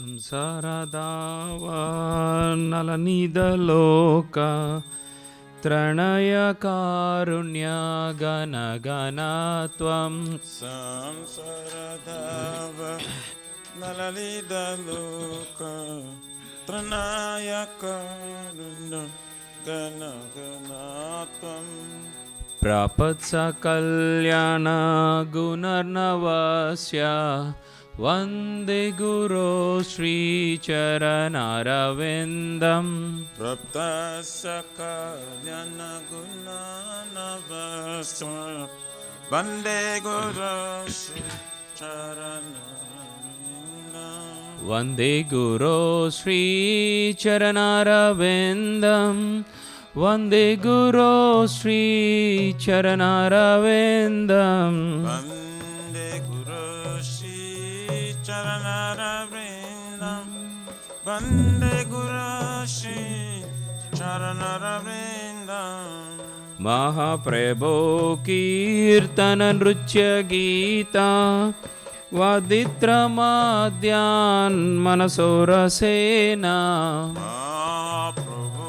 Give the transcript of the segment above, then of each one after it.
ಸಂಸಾರದಾವನಲನಿದಲೋಕ ತ್ರಣಯ ಕಾರುಣ್ಯ ಗಣ ಗಣ ತ್ವಂ ಸಂಸಾರದಾವ ನಲನಿದಲೋಕ ತ್ರಣಯ ಕಾರುಣ್ಯ ಗಣ ಗಣ ತ್ವಂ ಪ್ರಪತ್ಸ ಕಲ್ಯಾಣ ಗುಣರ್ನವಸ್ಯ ವಂದೇ ಗುರೋ ಶ್ರೀಚರಣಾರವಿಂದಂ ಪ್ರಾಪ್ತಸ್ಯ ಕಲ್ಯಾಣ ಗುಣರ್ನವಸ್ಯ ವಂದೇ ಗುರೋ ಶ್ರೀಚರಣಾರವಿಂದಂ ವಂದೇ ಗುರೋ ಶ್ರೀಚರಣಾರವಿಂದಂ ವಂದೇ ಗುರೋ ಶ್ರೀಚರಣಾರವಿಂದಂ ವಂದೇ ಗುರೋ ಶ್ರೀಚರಣಾರವಿಂದಂ ವಂದೇ ಗುರೋ ಶ್ರೀಚರಣಾರವಿಂದಂ ಮಹಾಪ್ರಭೋ ಕೀರ್ತನ ನೃತ್ಯ ಗೀತಾ ವಾದಿತ್ರಮಾದ್ಯಾನ್ ಮನಸೋರಸೇನಾ ಮಹಾಪ್ರಭು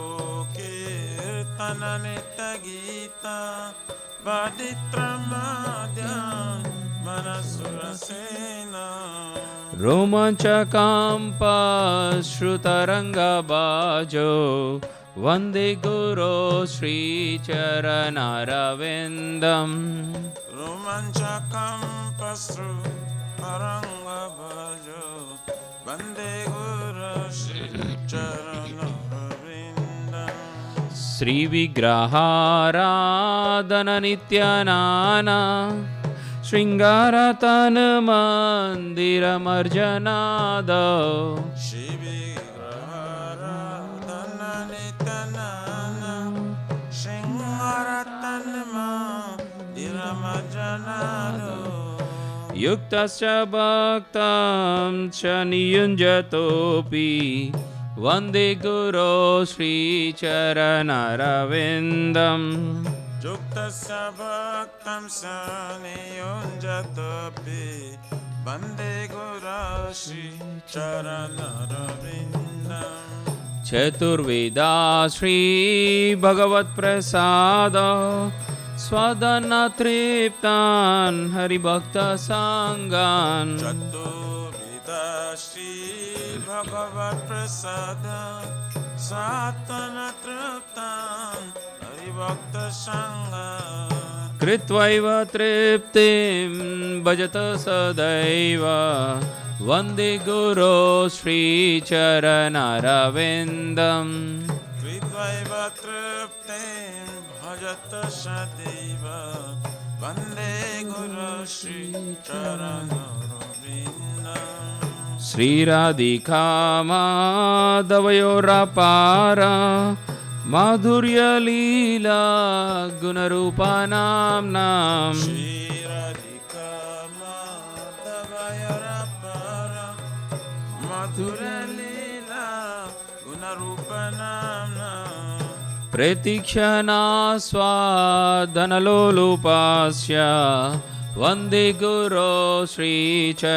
ಕೀರ್ತನ ನಿತ್ಯ ಗೀತ ವಾದಿತ್ರಮಾದ್ಯಾನ್ ಮನಸುರಸೇನಾ ರೋಮಾಂಚಕಾಂಪ ಶ್ರುತರಂಗಬಾಜೋ ವಂದೇ ಗುರೋ ಶ್ರೀಚರಣಾರವಿಂದಂ ರೋಮಾಂಚಕಂಪಸ್ರು ತರಂಗಭಜೋ ವಂದೇ ಗುರು ಶ್ರೀಚರಣಾರವಿಂದಂ ಶ್ರೀ ವಿಗ್ರಹಾರಾಧನ ನಿತ್ಯನಾನಾ ಶೃಂಗಾರತನ ಮಂದಿರ ಮರ್ಜನಾದ ಶ್ರೀ ವಿಗ್ರಹಾರಾಧನ ನಿತ್ಯನಾನ ಶೃಂಗಾರತನ ಮಂದಿರ ಮರ್ಜನಾದೋ ಯುಕ್ತಸ್ಯ ಭಕ್ತಾಂ ಚ ನಿಯುಂಜತೋಪಿ ವಂದೇ ಗುರೋ ಶ್ರೀಚರಣಾರವಿಂದಂ ಯುಕ್ತಸ್ಯ ಭಕ್ತಂ ಸ ನಿಯುಂಜತೋಪಿ ವಂದೇ ಗುರೋ ಶ್ರೀಚರಣಾರವಿಂದಂ ಚತುರ್ವೇದಾ ಶ್ರೀ ಭಗವತ್ಪ್ರಸಾದ ಸ್ವದನ ತೃಪ್ತಾನ್ ಹರಿಭಕ್ತ ಸಾಂಗಾನ್ ಚತುರ್ವಿಧ ಶ್ರೀ ಭಗವತ್ ಪ್ರಸಾದ ಸಾತನ ತೃಪ್ತಾನ್ ಹರಿಭಕ್ತ ಸಂಗ ಕೃತ್ವೈವ ತೃಪ್ತಿಂ ಭಜತ ಸದೈವ ವಂದೇ ಗುರೋ ಶ್ರೀಚರಣಾರವಿಂದಂ ಕೃತ್ವೈವ ತೃಪ್ತಿಂ ಭಜತ ಸದೈವ ವಂದೇ ಗುರು ಶ್ರೀಚರಣಾರವಿಂದಂ ಶ್ರೀರಾಧಿಕಾ ಮಾಧವಯೋರಪಾರ ಮಾಧುರ್ಯ ಲೀಲಾ ಗುಣರೂಪಾನಾಂ ಶ್ರೀರಾಧಿಕಾ ಮಾಧವಯೋರಪಾರ ಮಧುರ ಲೀಲಾ ಗುಣರೂಪನಾಂನ ಪ್ರತಿಕ್ಷಣಾ ಸ್ವಾದನಲೋಲುಪಾಸ್ಯ ವಂದೇ ಗುರೋ ಶ್ರೀಚರಣಾರವಿಂದಂ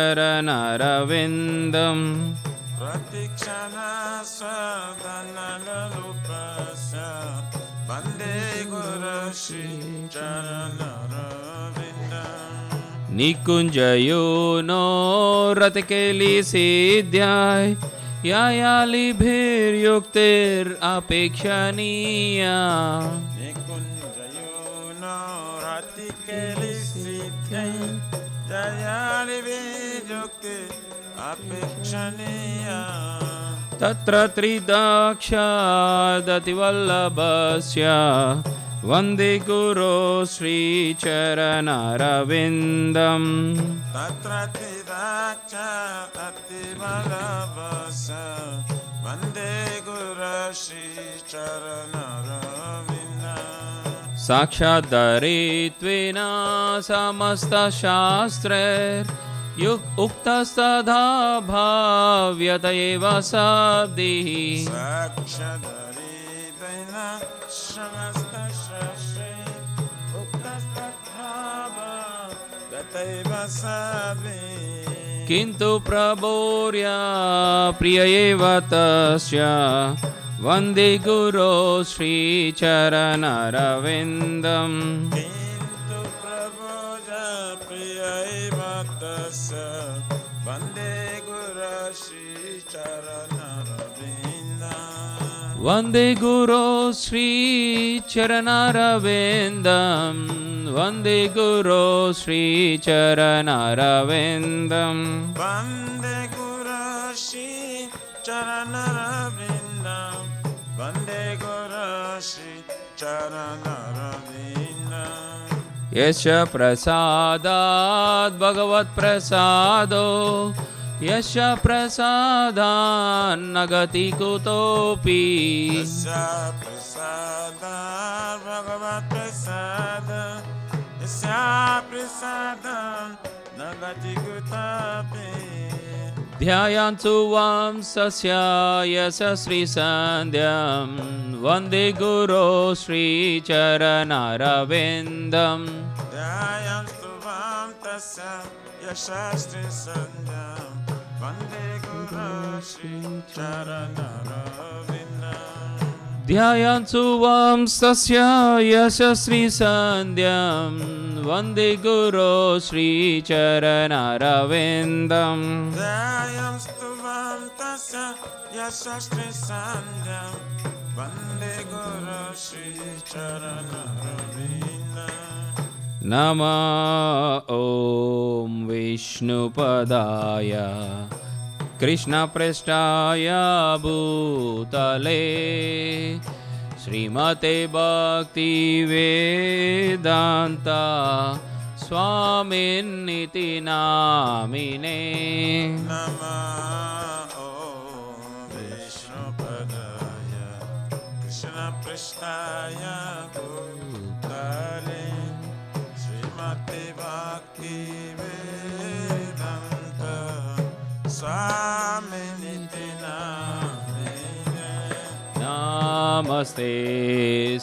ಪ್ರತಿಕ್ಷಣ ಸದನಲೋಪಾಸ ವಂದೇ ಗುರು ಶ್ರೀಚರಣಾರವಿಂದಂ ನಿಕುಂಜಯೋ ನೋ ರತಿಕೇಲಿ ಸಿದ್ಧ್ಯಾಯ್ ಯಾಯಾಲಿಭಿರ್ಯುಕ್ತಿರಪೇಕ್ಷಣೀಯಾ ನಿಕುಂಜಯೋ ನೋ ರತಿಕೇಲಿ ಸಿದ್ಧೈ ಜಯಾಲಿಭಿರ್ಯುಕ್ತಿ ಅಪೇಕ್ಷಣೀಯ ತತ್ರ ತ್ರಿದಾಕ್ಷಾದತಿವಲ್ಲಭಸ್ಯ ವಂದೇ ಗುರೋ ಶ್ರೀಚರಣಾರವಿಂದಂ ತತ್ರ ತ್ರಿದಾಕ್ಷ ಅತಿವಲ್ಲಭಸ್ಯ ವಂದೇ ಗುರು ಶ್ರೀಚರಣಾರವಿಂದಂ ಸಾಕ್ಷಾತ್ ದರಿತ್ವೇನ ಸಮಸ್ತಶಾಸ್ತ್ರೈರ್ ಉಕ್ತಸ್ತಥಾ ಭಾವ್ಯತ ಏವ ಸಬ್ದಿಃ ಸಾಕ್ಷಾದರಿತ್ವೇನ ಸಮಸ್ತಶಾಸ್ತ್ರೇ ಉಕ್ತಸ್ತಥಾ ಭಾವ್ಯತ ಏವ ಸಬ್ದಿಃ किन्तु प्रभोर्य प्रिय एव तस्य वन्दे गुरो श्रीचरणरविन्दम् किन्तु प्रभोज प्रिय एव तस्य वन्दे गुरो श्रीचरणरविन्दम् वन्दे गुरो श्रीचरणरविन्दम् वन्दे गुरो श्रीचरणरविन्दम् वन्दे गुरो श्रीचरणरविन्दम् वन्दे गुरो श्रीचरणरविन्दम् यस्य प्रसादात् भगवत्प्रसादो यस्य प्रसादान्न गति कुतोऽपि यस्य प्रसादात् भगवत्प्रसाद यस्य प्रसादात् न गति कुतोऽपि ध्यायन्तु वंशस्य यशस्वीसन्ध्यं वन्दे गुरो श्रीचरणरविन्दम् ध्यायन्तु वां तस्य यशस्वीसन्ध्यं वन्दे गुरो श्रीचरणरविन्दम् ध्यायन्तु वंशस्य यशस्वीसन्ध्यं वन्दे गुरो श्रीचरणरविन्दम् ध्यायन्तु वां तस्य यशस्वीसन्ध्यं वन्दे गुरो श्रीचरणरविन्दम् नमः ॐ विष्णुपदाय कृष्णपृष्ठाय भूतले श्रीमते भक्तिवेदान्ता स्वामिन्निति नामिने नमः ॐ विष्णुपदाय कृष्णपृष्ठाय भूतले श्रीमते भक्तिवेदान्ता स्वामिनिति नामिने नमस्ते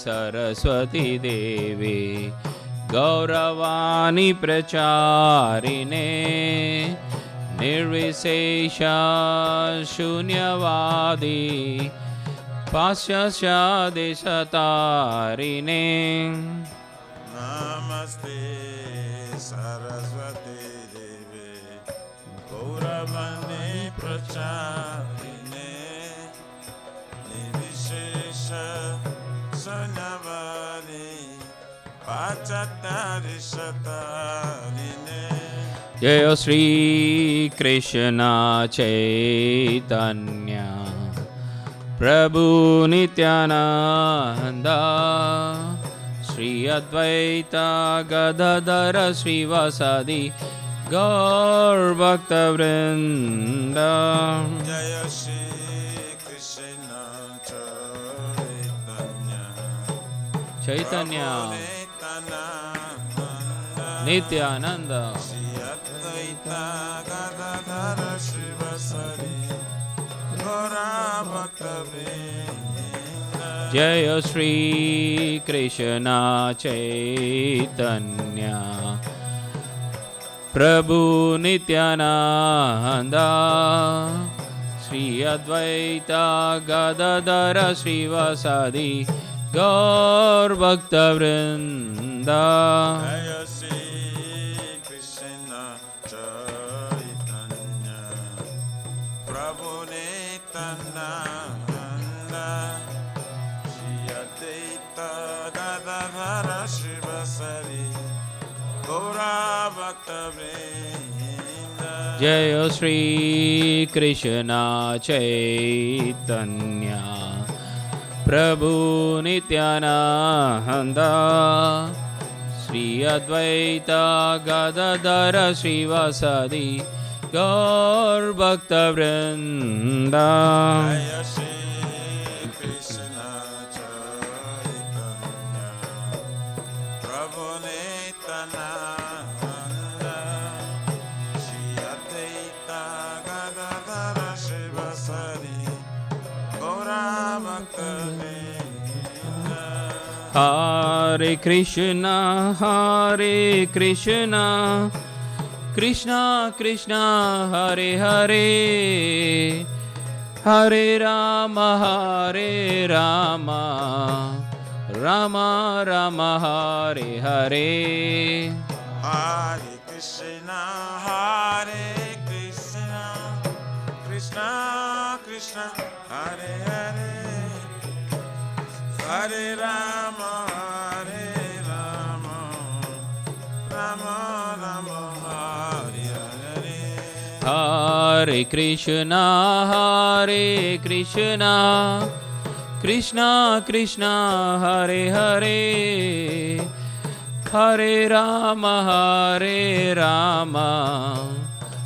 सरस्वती देवी गौरवाणी प्रचारिणे निर्विशेष शून्यवादी पाश्चात्य देशतारिणे नमस्ते सरस्वती देवी गौरवाणी प्रचारिणे निर्विशेष शून्यवादी पाश्चात्य देशतारिणे जय श्री कृष्ण चैतन्य प्रभु नित्यानंद श्री अद्वैत गदाधर श्रीवासादि गौर भक्तवृंद जय श्री कृष्ण चैतन्य नित्यानंद श्री अद्वैत गदाधर श्रीवासादि गौर भक्तवृंद जय श्री कृष्ण चैतन्य प्रभु नित्यानंद श्री अद्वैत गदाधर श्रीवासादि गौर भक्तवृंद जय श्री कृष्ण चैतन्य प्रभु नित्यानंद श्री अद्वैत गदाधर श्रीवासादि गौर भक्तवृंद जय श्री कृष्ण चैतन्य प्रभु नित्यानंद श्री अद्वैत गदाधर श्रीवासादि गौर भक्तवृंद जय श्री कृष्ण चैतन्य प्रभु नित्यानंद श्री अद्वैत गदाधर श्रीवासादि गौर भक्तवृंद Hare Krishna Krishna Krishna Hare Hare Hare Rama Rama Rama Hare Hare Hare Krishna Krishna Krishna Hare Hare Hare Rama Rama Rama Hare Hare Hare Krishna Krishna Krishna Hare Hare Hare Rama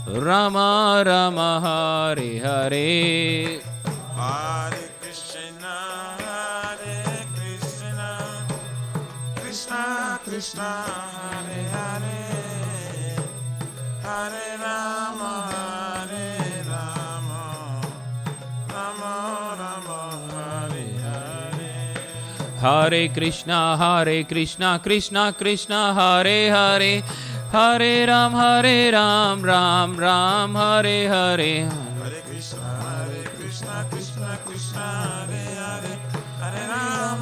Rama Rama Hare Hare Hare Krishna Krishna Krishna Hare Hare Hare Rama Rama Rama Hare Hare Hare Krishna Krishna Krishna Hare Hare Hare Ram Ram Ram Hare Hare Hare Krishna Krishna Krishna Hare Hare Hare Ram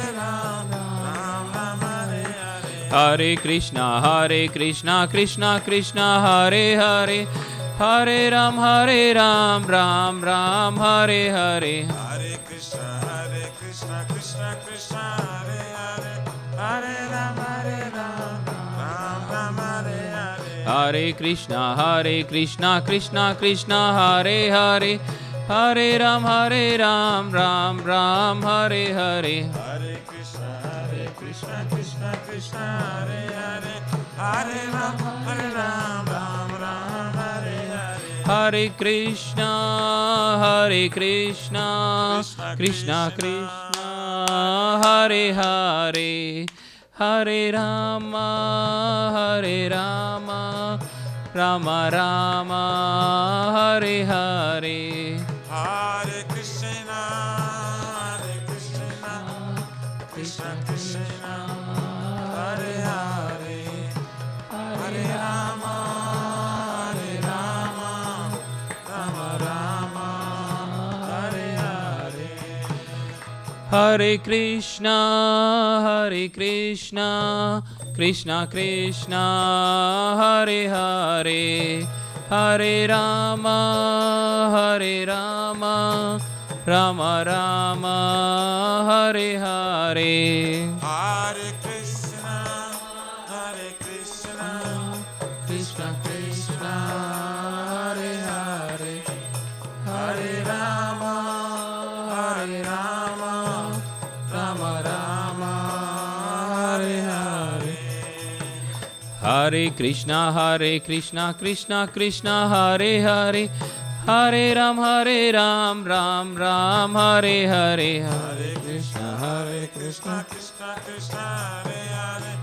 Ram Ram Hare Hare Hare Krishna Krishna Krishna Hare Hare Hare Ram Ram Ram Hare Hare Hare Krishna Krishna Krishna Hare Hare Hare Ram Ram Ram Hare Hare Hare Krishna Krishna Krishna Hare Hare Hare Ram Ram Ram Hare Hare Hare Krishna Krishna Krishna Hare Hare Hare Ram Ram Hare Hare Hare Krishna Krishna Krishna Hare Hare Hare Rama Rama Rama Hare Hare Hare Krishna Krishna Krishna Hare Hare Hare Rama Rama Rama Hare Hare Hare Krishna Krishna Krishna Hare Hare Hare Rama Rama Rama Hare Hare Hare Krishna Krishna Krishna Hare Hare Hare Rama Rama Rama Hare Hare Hare Krishna Krishna Krishna Hare Hare Hare Ram Ram Ram Hare Hare Hare Krishna Krishna Krishna Hare Hare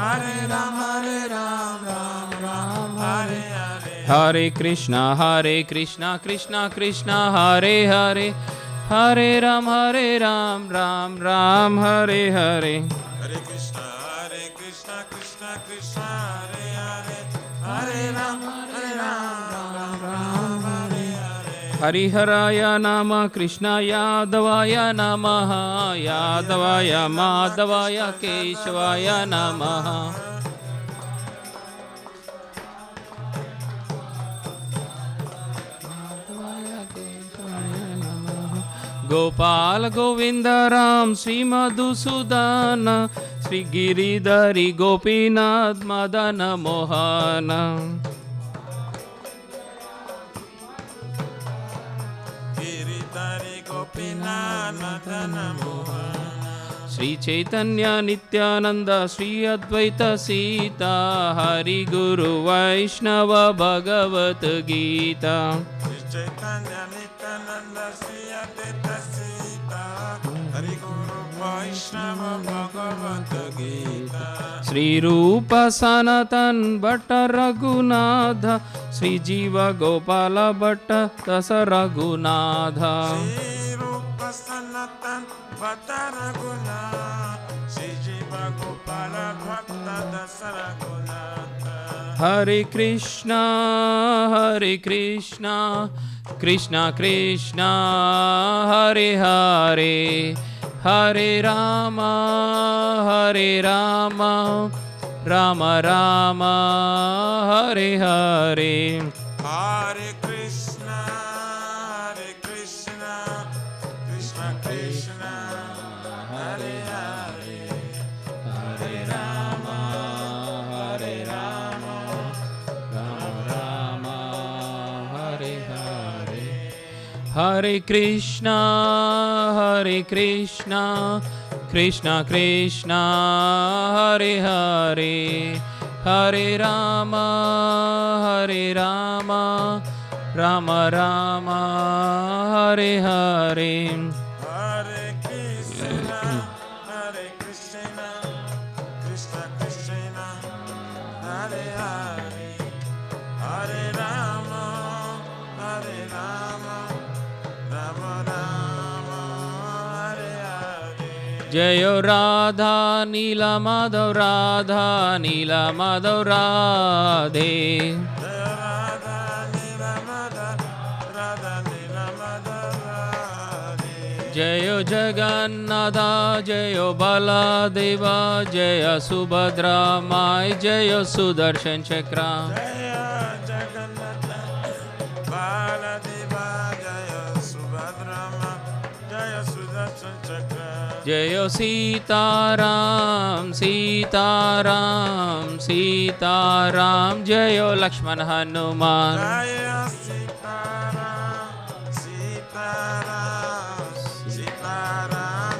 Hare Ram Ram Hare Hare Hare Krishna Krishna Krishna Hare Hare Hare Ram Ram Ram Hare Hare Hare Krishna Krishna Krishna Hare Hare Hare Ram Hare Hare Hariharaya Nama Krishnaya Yadavaya Namaha Yadavaya Madhavaya Keshvaya Namaha Gopal Govinda Ram Sri Madhusudana Sri Giridhari Gopinath Madana Mohana Giridhari Gopinath Madana Mohana Sri Chaitanya Nityananda Sri Advaita Sita Hari Guru Vaishnava Bhagavat Gita Sri Chaitanya Nityananda Sri Advaita Sita Hari Guru Vaishnava Bhagavat Gita Sri Rupa Sanatan Bhatta Raghunatha Sri Jiva Gopala Bhatta Dasa Raghunatha Sri Rupa सनातन भक्त रघुनाथ श्री जीव गोपाल भक्त दस Raghunath Hare Krishna Krishna Krishna Hare Hare Hare Rama Rama Rama Hare Hare Hare Krishna Krishna Krishna Hare Hare Hare Rama Rama Rama Hare Hare Hare Krishna Krishna Krishna Hare Hare Hare Rama Rama Rama Hare Hare Hare Krishna Krishna Krishna Hare Hare Hare Rama Rama Rama Hare Hare Jayo Radha Nila Madhav Radha Nila Madhav Radhe Radha Nila Radhe Jayo Jagannatha Jayo Baladeva Jaya Subhadra Mai Jayo Sudarshan Chakra Jaya Jagannatha Baladeva Jaya Subhadrama Jaya Sudarshan Chakra Jayo Sitaram Jayo Lakshman Hanuman Jaya Sitaram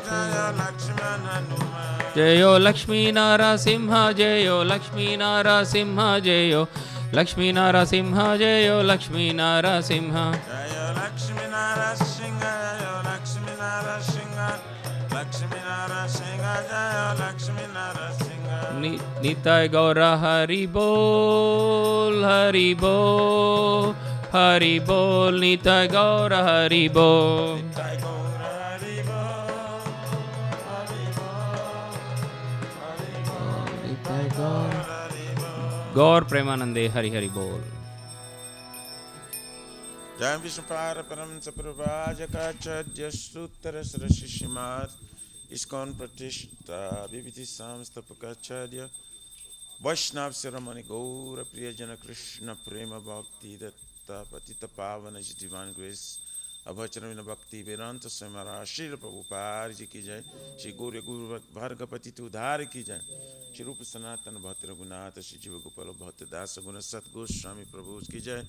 Jaya Lakshmana Hanuman Jayo Lakshmi Narasimha Jayo Lakshmi Narasimha Jayo Lakshmi Narasimha Jayo Lakshmi Narasimha Jaya Lakshmi Narasingha Jaya Lakshmi Narasingha Lakshmi Narasingha Jaya Lakshmi Narasingha Nitai Gaura Hari Bol Hari Bol Nitai Gaura Hari Bol Nitai Gaura Hari Bol Hari Bol Nitai Gaura Hari Bol Gaur Premanande Hari Hari Bol Jai Vishnupada Param Saprabhajakacharya Suttara Sarashishimad Iskon Pratishta Viviti Samstapakacharya Vaishnav Siramani Gaura Priyajana Krishna Prema Bhakti Datta Patita Pavana Divine Grace Abhacharavina Bhakti Vedanta Samara Srila Prabhupada Ji Ki Jai Shri Gaurya Guru Bhargapati Tudhar Ki Jai Shri Rupa Sanatana Bhakti Raghunatha Shri Jiva Gopala Bhakti Dasa Guna Sat Goswami Prabhu Ki Jai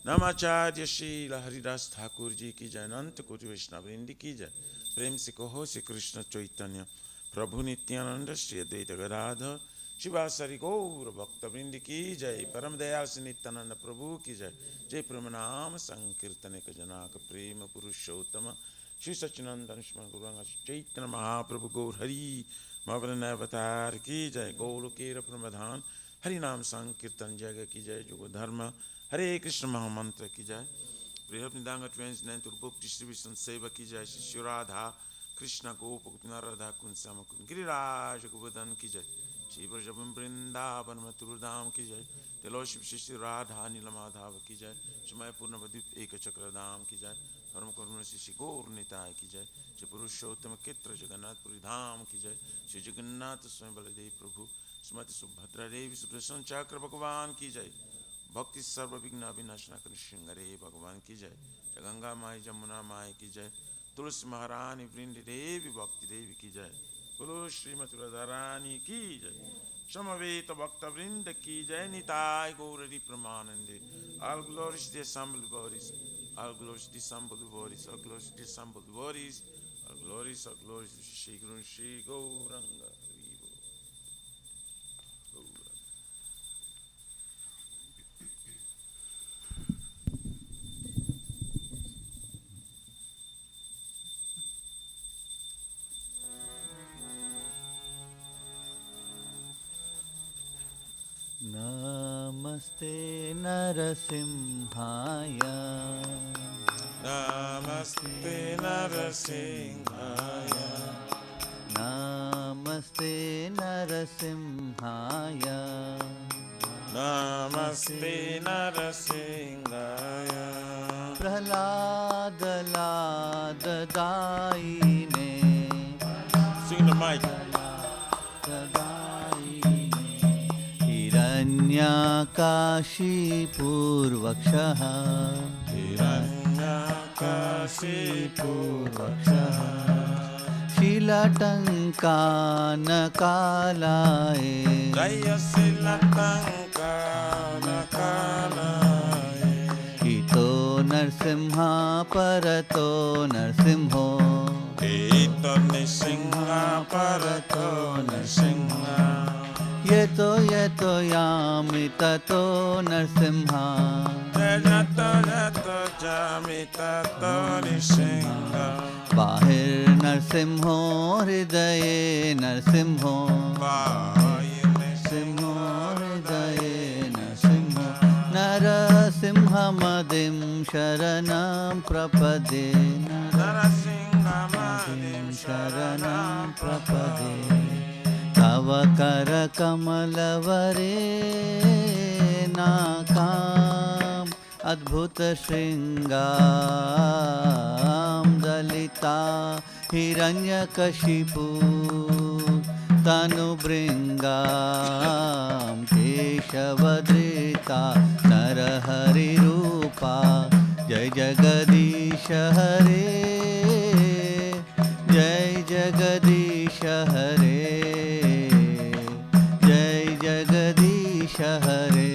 Namacharya Shri Haridas Thakur Ji Ki Jai Ananta Koti Vaishnavindi Ki Jai Prem Se Kaho Shri Krishna Chaitanya Prabhu Nityananda Shri Advaita Gadadhar Shivasari Gaura Bhakta Vrindi Ki Jai Param Dayal Shri Nityananda Prabhu Ki Jai Jai Pramanam Sankirtane Ka Janaka Prema Purushottama Shri Sachinandana Shri Guranga Chaitanya Mahaprabhu Gaur Hari Mahavana Avatar Ki Jai Gaurukera Pramadhan Hari Nam Sankirtan Jaga Ki Jai Yoga Dharma Hare Krishna Mahamantra Ki Jai Brihad Nidanga 29 to book distribution Seva Ki Jai Shri Radha Krishna Gopa Gopina Radha Kunsama Kun Giriraj Govardhan Ki Jai Shri Brajabam Vrindavan Mathurudham Ki Jai The Lordship Shri Radha Nilamadhava Ki Jai Shri Mayapurna Vadip Eka Chakradham Ki Jai Param Karuna Shri Gaur Nitai Ki Jai Shri Purushottama Ketra Jagannath Puri Dham Ki Jai Shri Jagannath Swami Baladev Prabhu Srimati Subhadra Devi Sudarshan Chakra Bhagavan Ki Jai Bhakti Sarva Vigna Vinashana Krishngare Bhagavan Ki Jai Ganga Mai Jamuna Mai Ki Jai Tulsi Maharani Vrindi Devi Bhakti Devi Ki Jai Guru Srimati Radharani Ki Jai Samaveta Bhakta Vrinda Ki Jai Nitai Gaurari Pramanande All glories to the assembled bodies All glories to the assembled bodies All glories to the assembled bodies All glories to Shri Guru Shri Gauranga Namaste Narasimhaya Namaste Narasimhaya. Namaste Narasimhaya. Namaste Narasimhaya. Prahlada Lada Daine. Sing the mic. Hiranyakashipurvakshaha. Hiranyakashipurvakshaha. Shilatankanakalaye. Jaya Shilatankanakalaye. Ito Narsimha Parato Narsimho. Ito Nisingha Parato Nisingha. Yeto yeto yami tato Narsimha. Yato yato jami tato Nisingha. Bahir Narsimho Hridaye Narsimho. Bahir Narsimho Hridaye Narsimho. Narasimha Madim Sharanam Prapade. Narasimhamadim Sharanam Prapade. Tava Kara Kamalavare Nakam Adbhuta Shringam Dalita Hiranyakashipu Tanu Bringam Keshavadrita Narahari Rupa Jai Jagadisha Hare Jai Jagadisha Hare Jai Jagadisha Hare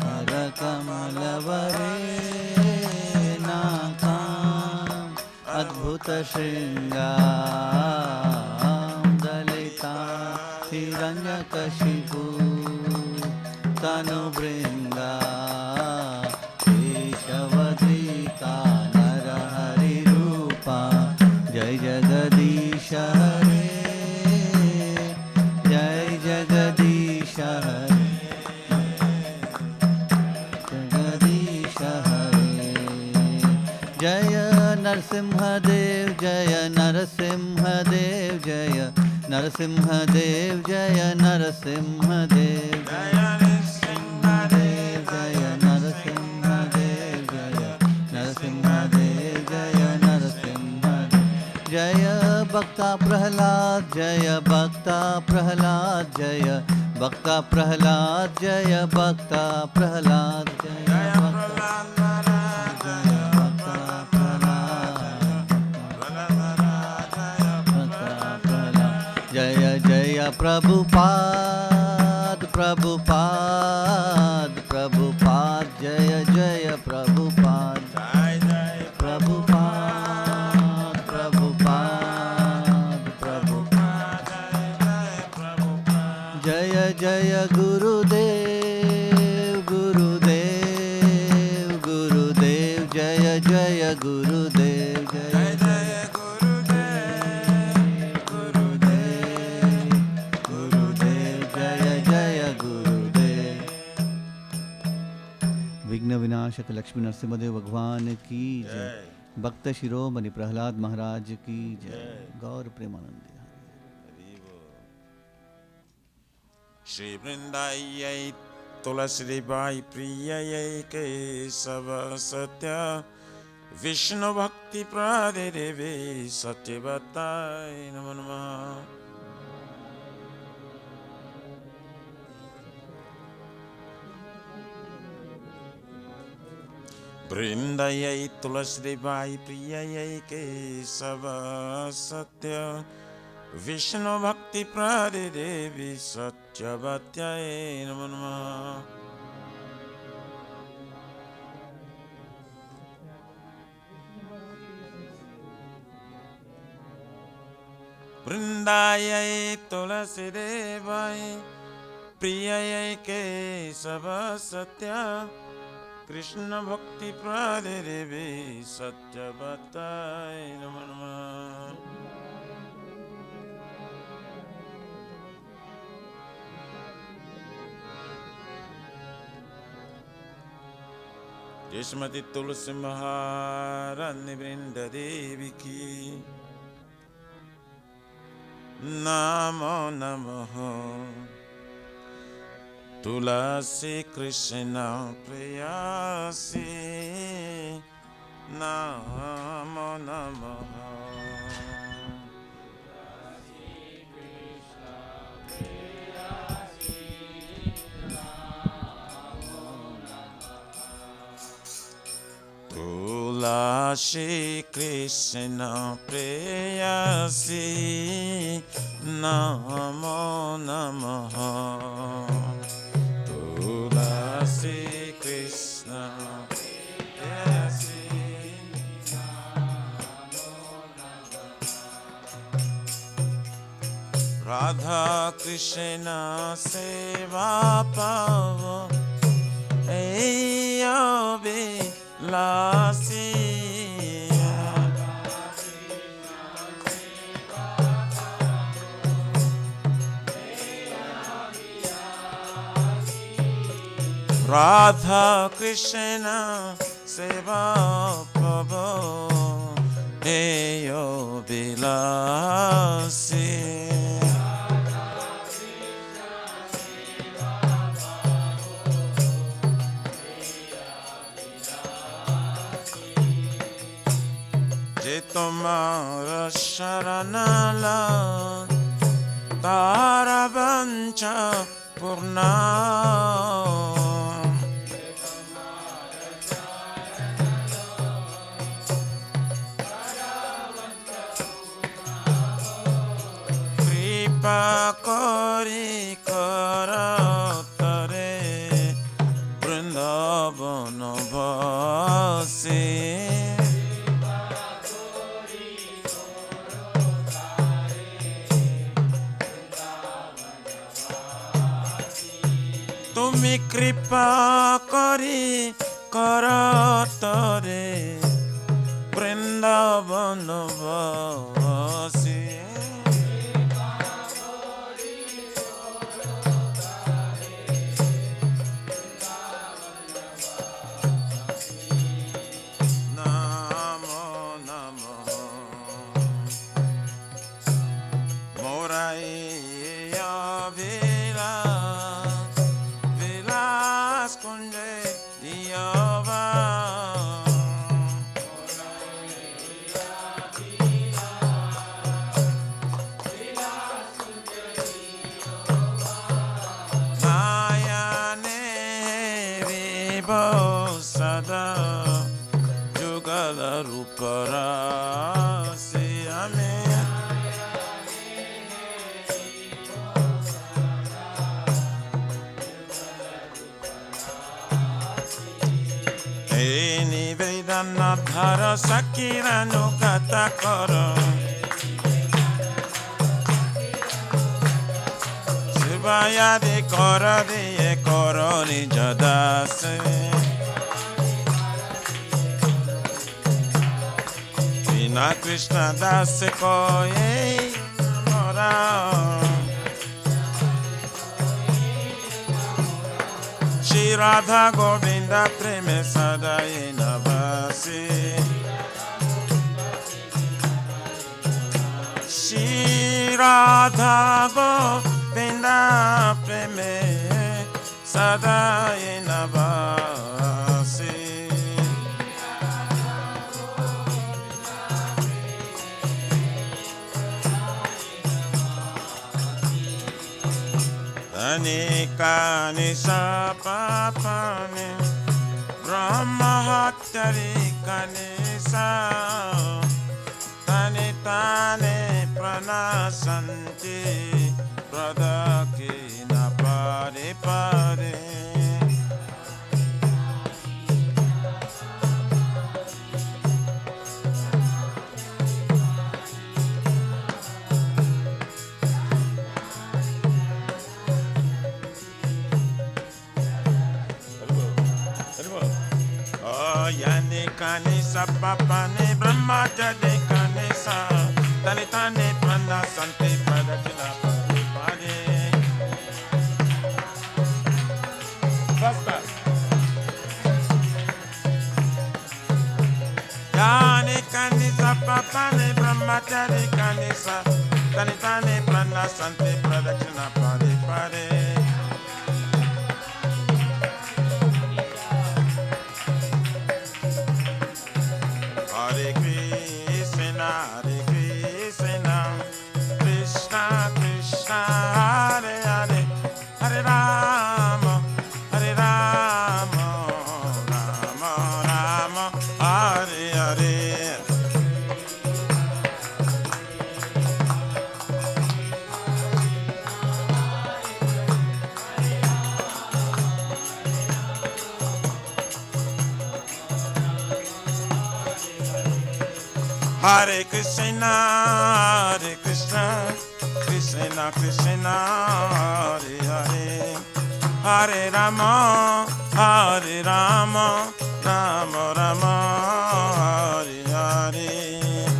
Hara Kamalavare Nakam Adbhuta Shringam Dalita Hiranyakashipu Tanu Bringa Keshavadrita Narahari Rupa Jai Jagadisha Hare Jai Jagadisha Hare Jagadisha Hare Jaya Narasimha Dev Jaya Narasimha Dev Jaya Narasimha Dev Jaya Narasimha Dev Jaya Narasimha Dev Jaya Narasimha Dev Jaya Narasimha Dev Jaya Narasimha Dev Jaya Bhakta Prahlad Jaya Bhakta Prahlad Jaya Bhakta Prahlad Jaya Bhakta Prahlad Jaya Bhakta Jaya Jaya Prabhupada Prabhupada Prabhupada Jaya Jaya Prabhupada Prabhupada Prabhupada Prabhupada Jaya Jaya Gurudev Gurudev Gurudev Jaya Jaya Gurudev Jaya Jaya विघ्न विनाशक लक्ष्मी नरसिंहदेव भगवान की जय। भक्त शिरोमणि प्रहलाद महाराज की जय। गौर Premanand Shri Vrindayai Tulasi Bai Priyayai Kesava Satya Vishnu Bhakti Prade Devi Satyavattai Namo Namah. Vrindayai Tulasi Bai Priyayai Kesava Satya Vishnu Bhakti Prade Devi Satyavattai Namo Namah. Vrindayai Tulasi Devai Priyayai Kesava Satya Krishna Bhakti Prade Devi Satyavattai Namo Namah. जय श्रीमती तुलसी महारानी वृंद देवी की नमो नमः। तुलसी कृष्ण प्रेयसी नमो नमः। तुलसी कृष्ण प्रेयसी नमो नमः। तुलसी कृष्ण प्रेयसी राधा कृष्ण सेवा पावो लासी राधा कृष्ण सेवा पवो हेयो विलासी। तुम्हारा शरण ला तारा वंचा पूर्णा कृपा करी कर तरे वृंदावन वासी। तुम्ही कृपा करी कर तरे वृंदावन वासी। नमो नमः। मोराई सदा जुगल रूप रासी हमें निवेदन धर सकीरानुगत कर शिवायादि कर दिए करो निज दास। बिना कृष्ण दास को मोरा श्री राधा गोविंद प्रेम सदा नवासी। श्री राधा गोविंद प्रेम सदा नवासी। अनेकानि सपापानि ब्रह्महत्यरिकानि सा तानि तानि प्रणाशन्ति प्रदक्षिण पारे पारे। याने काने सपापाने ब्रह्मचारी काने सा तनिताने प्रना संते प्रदक्षिणा पारे पारे। Yani kanisa papane brahmachari kanisa tani tani prana sante pradakshina pade pade. Hare Krishna, Krishna Krishna, Hare Hare, Hare Rama, Hare Rama, Rama Rama, Hare Hare. Hare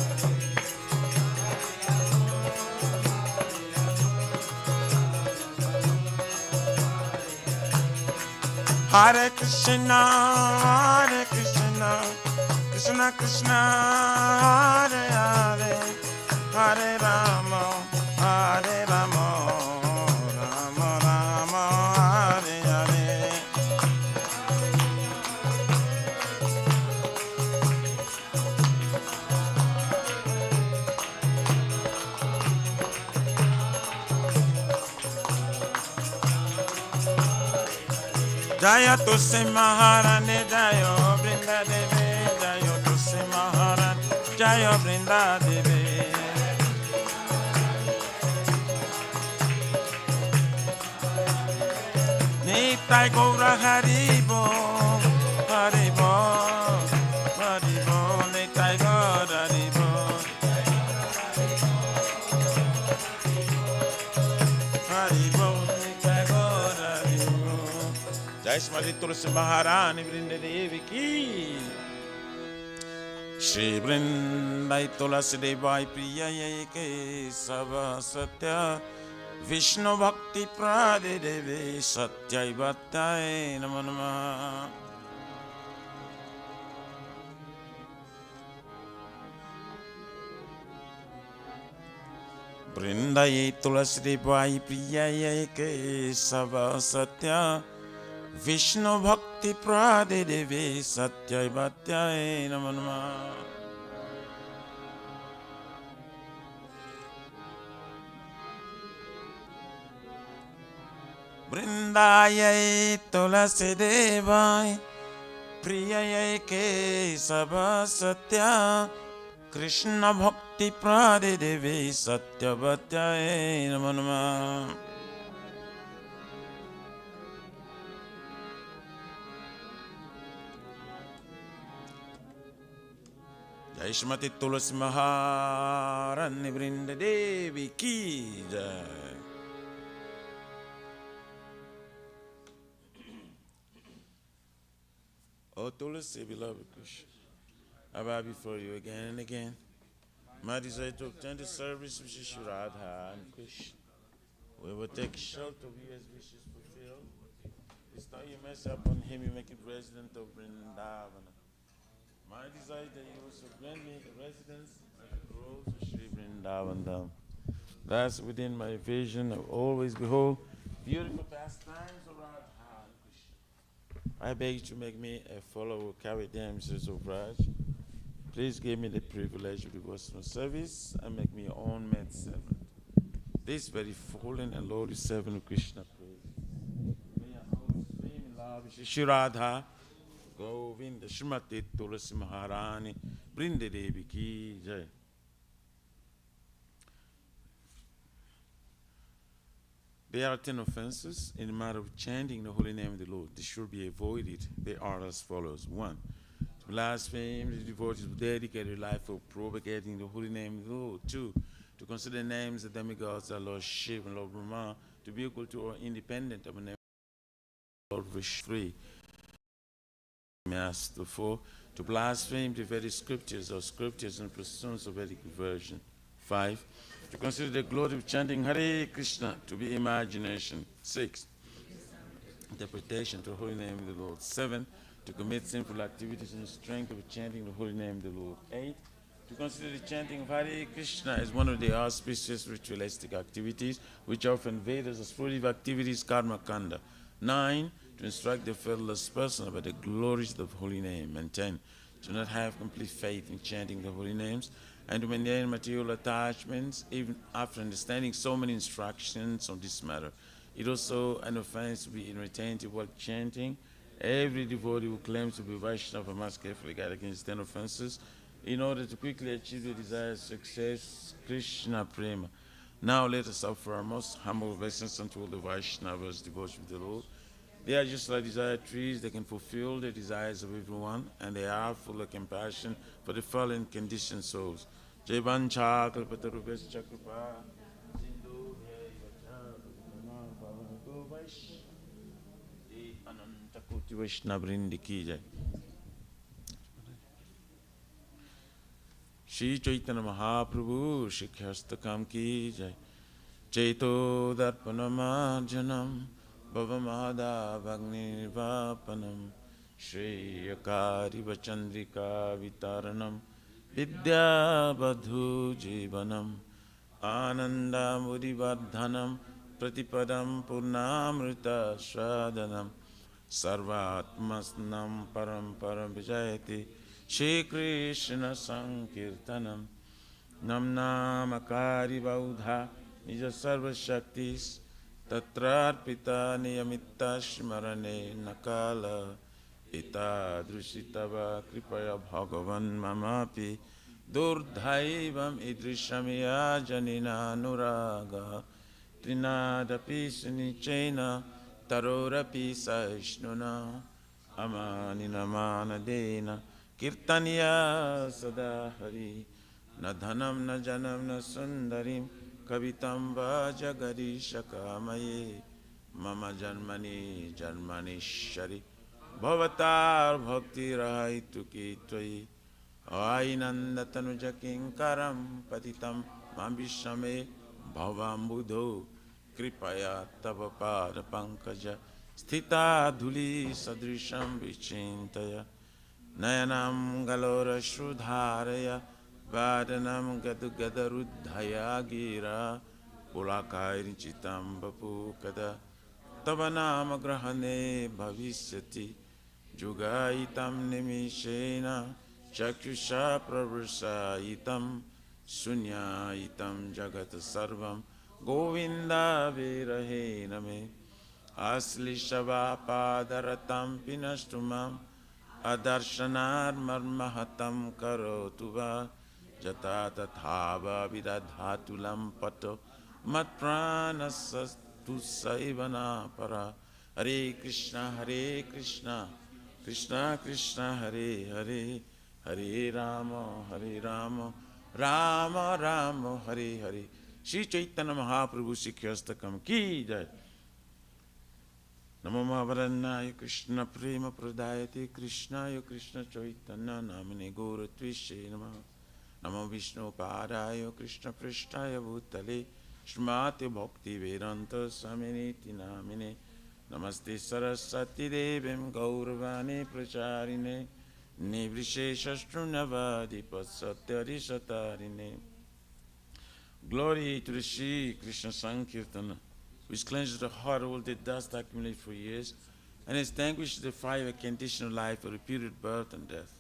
Krishna, Krishna Krishna, Hare Hare, Hare Rama, Rama Rama, Hare Hare. Hare Krishna, Krishna Krishna, Hare Hare, Hare Rama, Rama Rama, Hare Hare. Jaya Tusi Maharani, Jaya Brinda Devi, Jaya Tusi Maharani, Jaya Brinda Devi. Nitai Gaura Haribo, Haribo, Haribo, Nitai Gaura Haribo. Haribo, Nitai Gaura Haribo. Jai Srimati Tulsi Maharani Brinda Devi ki. Shri Vrindai Tulasi Devai Priya Ke Sava Satya Vishnu Bhakti Prade Devi Satyai Bhattai Namo Namah. Vrindai Tulasi Devai Priya Ke Sava Satya Vishnu Bhakti Prade Devi Satyai Bhattai Namo Namah. Vrindayai Tulasi Devai Priyayai Ke Sava Satya Krishna Bhakti Prade Devi Satya Bhattai Namo Namah. Jai Srimati Tulsi Maharani Brinda Devi ki jai. Oh Tulsi, beloved Krishna, I bow before you again and again. My desire to obtain the service which is Shri Radha and Krishna. We will take shelter of you as wishes fulfilled. Bestow your mercy upon him, you make it resident of Vrindavana. My desire that you also grant me the residence at the groves of Shri Vrindavan. Thus, within my vision, I always behold beautiful pastimes of Radha and Krishna. I beg you to make me a follower who carry the messages of Raj. Please give me the privilege of devotional service and make me your own maid servant. This very fallen and lowly servant of Krishna praise. May I always dream in love with Shri Radha, Govinda, Srimati Tulsi Maharani, Brinda Devi ki jai. There are 10 offenses in the matter of chanting the holy name of the Lord. They should be avoided. They are as follows. 1. To blaspheme, the devotees who dedicate their life for propagating the holy name of the Lord. 2. To consider names of demigods, our Lord Shiva and Lord Brahma, to be equal to or independent of the name of Lord Vishnu. 3. Master. 4. To blaspheme the Vedic scriptures or scriptures and pursuance of Vedic version. 5. To consider the glory of chanting Hare Krishna to be imagination. 6. interpretation to the holy name of the Lord. 7, to commit sinful activities in the strength of chanting the holy name of the Lord. 8, to consider the chanting of Hare Krishna as one of the auspicious ritualistic activities, which often Vedas as fruitive activities, karma kanda. 9, to instruct the fearless person about the glories of the holy name. And 10, to not have complete faith in chanting the holy names, and to maintain material attachments even after understanding so many instructions on this matter. It is also an offense to be inattentive while chanting. Every devotee who claims to be Vaishnava must carefully guard against 10 offenses in order to quickly achieve the desired success, Krishna Prema. Now let us offer our most humble obeisance unto all the Vaishnavas, devotion to the Lord. They are just like desired trees, they can fulfill the desires of everyone, and they are full of compassion for the fallen conditioned souls. Jai Vancha Kalpatarubhascha Kripa Sindhu Ananta Koti Vaishnavrinda Ki Jai. Shri Chaitanya Mahaprabhu Shikhastakam Ki Jai. Chaito Darpanamarjanam Bhavamada Vagnirvapanam Shri Akari Vachandrika Vitaranam Vidya Badhu Jivanam Ananda Mudivardhanam Pratipadam Purnamrita Shradanam Sarvatmasnam Param Param Vijayati Shri Krishna Sankirtanam Nam Namakari Vaudha Nija Sarva Shaktis Tatrarpita Niyamitta Shmarane Nakala Ita Drushitava Kripaya Bhagavan Mamapi Durdhaivam Idrishamya Janina Nuraga Trinadapi Sunichena Tarorapi Saishnuna Amanina Manadena Kirtaniya Sadahari Na dhanam na janam na sundarim kavitam vajagarishakamaye mama janmani janmanishari bhavatar bhakti rahaitu ki tvai ainandatanu kinkaram patitam mambishame bhavam buddho kripaya tava pada pankaja sthita dhuli sadrisham vichintaya nayanam galora shrudharaya Vadanam gadu gadarudhaya gira Pulakairi chitam bapukada Tavanam grahane bhavisyati Jugaitam nimishena Chakshusha pravrsaitam Sunyaitam jagat sarvam Govinda virahe name Aslishava padaratam pinashtumam Adarshanar marmahatam karotuva Jata tathava vidadhatulam pato matpranasastu saivana para Hare Krishna, Krishna Krishna, Hare Hare, Hare Rama, Rama Rama, Hare Hare. Shri Chaitanya Mahaprabhu Sikhastakam Ki Jai. Namo Mahavarannaya Krishna Prema Pradayate Krishnaya Krishna Chaitanya Namine Gora Tvishe Namaha. Namo Vishnu Padaya Krishna Prishtaya Bhutale Shrimati Bhakti Vedanta Swaminiti Namine Namaste Saraswati Devim Gauravani Pracharine Nivrishesha Shrunavadi Pasatyari Satarine. Glory to the Shri Krishna Sankirtana, which cleanses the heart of all the dust accumulated for years and extinguishes the fire of conditional life for repeated birth and death.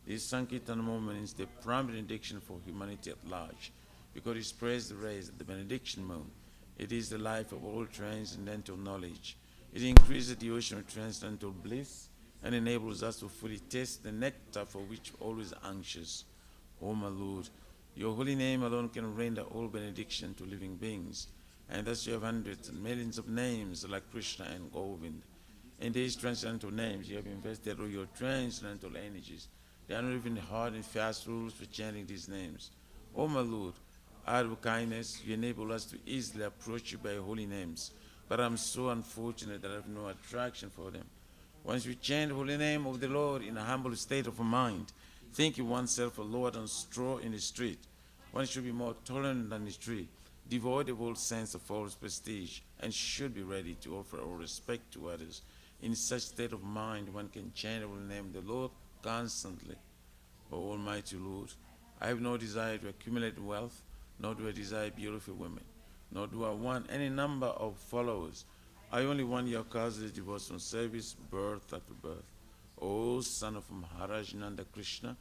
This Sankirtan moment is the prime benediction for humanity at large, because it spreads the rays of the benediction moon. It is the life of all transcendental knowledge. It increases the ocean of transcendental bliss and enables us to fully taste the nectar for which always anxious. O my Lord, your holy name alone can render all benediction to living beings, and thus you have hundreds and millions of names like Krishna and Govind. In these transcendental names, you have invested all your transcendental energies. There are not even hard and fast rules for chanting these names. O my Lord, out of kindness, you enable us to easily approach you by your holy names, but I'm so unfortunate that I have no attraction for them. Once we chant the holy name of the Lord in a humble state of mind, thinking oneself a lord on straw in the street, one should be more tolerant than the tree, devoid of all sense of false prestige. and should be ready to offer all respect to others. In such state of mind, one can chantfully name the Lord constantly. O Almighty Lord, I have no desire to accumulate wealth, nor do I desire beautiful women, nor do I want any number of followers. I only want your causeless devotional service, birth after birth. O Son of Maharaj Nanda Krishna,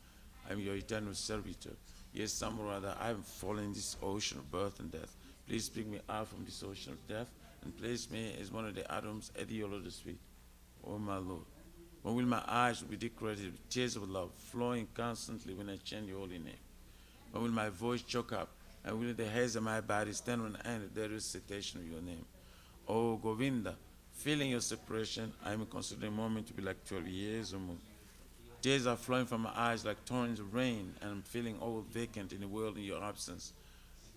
I am your eternal servitor. Yes, some or other, I am fallen in this ocean of birth and death. Please pick me out from this ocean of death and place me as one of the atoms at the yellow of the sweet. O my Lord, when will my eyes be decorated with tears of love flowing constantly when I chant your holy name? When will my voice choke up and will the hairs of my body stand on end at the recitation of your name? O Govinda, feeling your separation, I am considering a moment to be like 12 years or more. Tears are flowing from my eyes like torrents of rain, and I'm feeling all vacant in the world in your absence.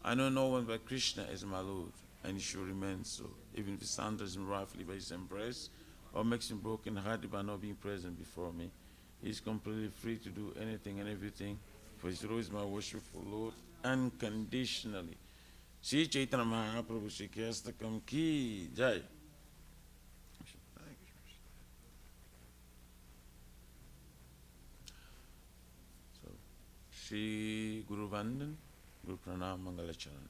I know no one but Krishna as my Lord, and he should remain so, even if he sunders him roughly by his embrace, or makes him broken-hearted by not being present before me. He is completely free to do anything and everything, for his role is my worshipful Lord, unconditionally. Sri Chaitanya Mahaprabhu Shri Kestakam Ki Jai. So, Shri Guru Vandan, Guru Pranam Mangala Charan.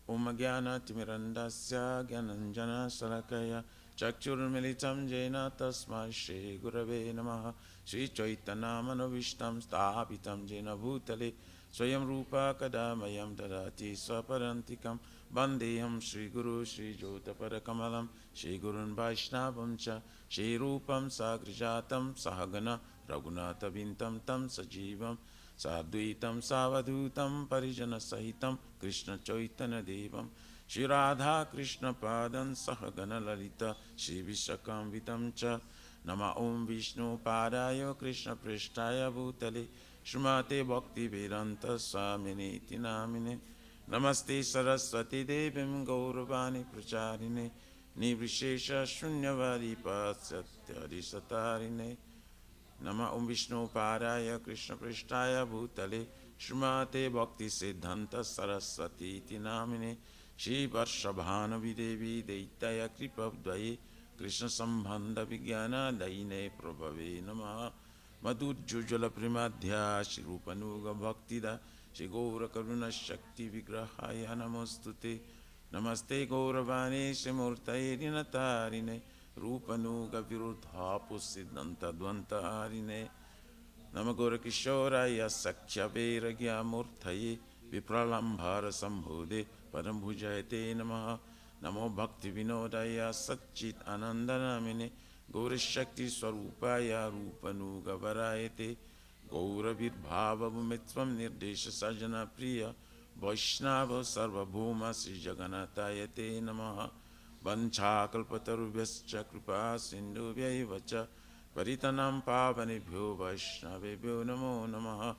Om Jnana Timirandasya Gyananjana Salakaya Chakshurmilitam Jena Tasmai Shri Gurave Namaha Shri Chaitanya Manavishtam Sthapitam Jena Bhutale Swayam Rupa Kadamayam Dadati Swaparantikam Bandeham Shri Guru Shri Jotapara Shri Gurun Vaishnavam Cha Shri Rupam Sagrijatam Sahagana Raghunatha Vintam Tam Sajivam Sadhuitam Savadhutam Parijana Sahitam Krishna Chaitanya Devam Shri Radha Krishna Padan Sahagana Lalita Shri Vishakam Vitam Cha Nama Om Vishnu Padaya Krishna Prishtaya Bhutale Shrimate Bhakti Vedanta Swamini Tinamine Namaste Saraswati Devim Gauravani Pracharine Nivrishesha Shunyavadi Pasatyadi Satarine Nama Om Vishnu Padaya Krishna Prishtaya Bhutale Shrimate Bhakti Siddhanta Saraswati Tinamine Shri Varshabhana Videvi Deitaya Kripabdvaye Krishna Sambhanda Vijnana Daine Prabhave Namaha Madhur Jujala Primadhya Shri Rupanuga Bhaktida Shri Gaura Karuna Shakti Vigrahaya Namostute Namaste Gauravane Shri Murtaye Rinatarine Rupanuga Virudha Pusiddhanta Dvanta Harine Namagora Kishoraya Sakya Vairagya Murthaye Vipralambhara Sambhode Padambhujayate Namaha Namo Bhakti Vinodaya Satchit Anandanamine Gaura Shakti Swarupaya Rupanuga Varayate Gaura Virbhava Bhumitvam Nirdesha Sajana Priya Vaishnava Sarva Bhuma Sri Jaganatayate Namaha Vanchakalpatarubhyascha Kripa Sindhubhyaiva Cha Paritanam Pavanebhyo Vaishnavebhyo Namo Namaha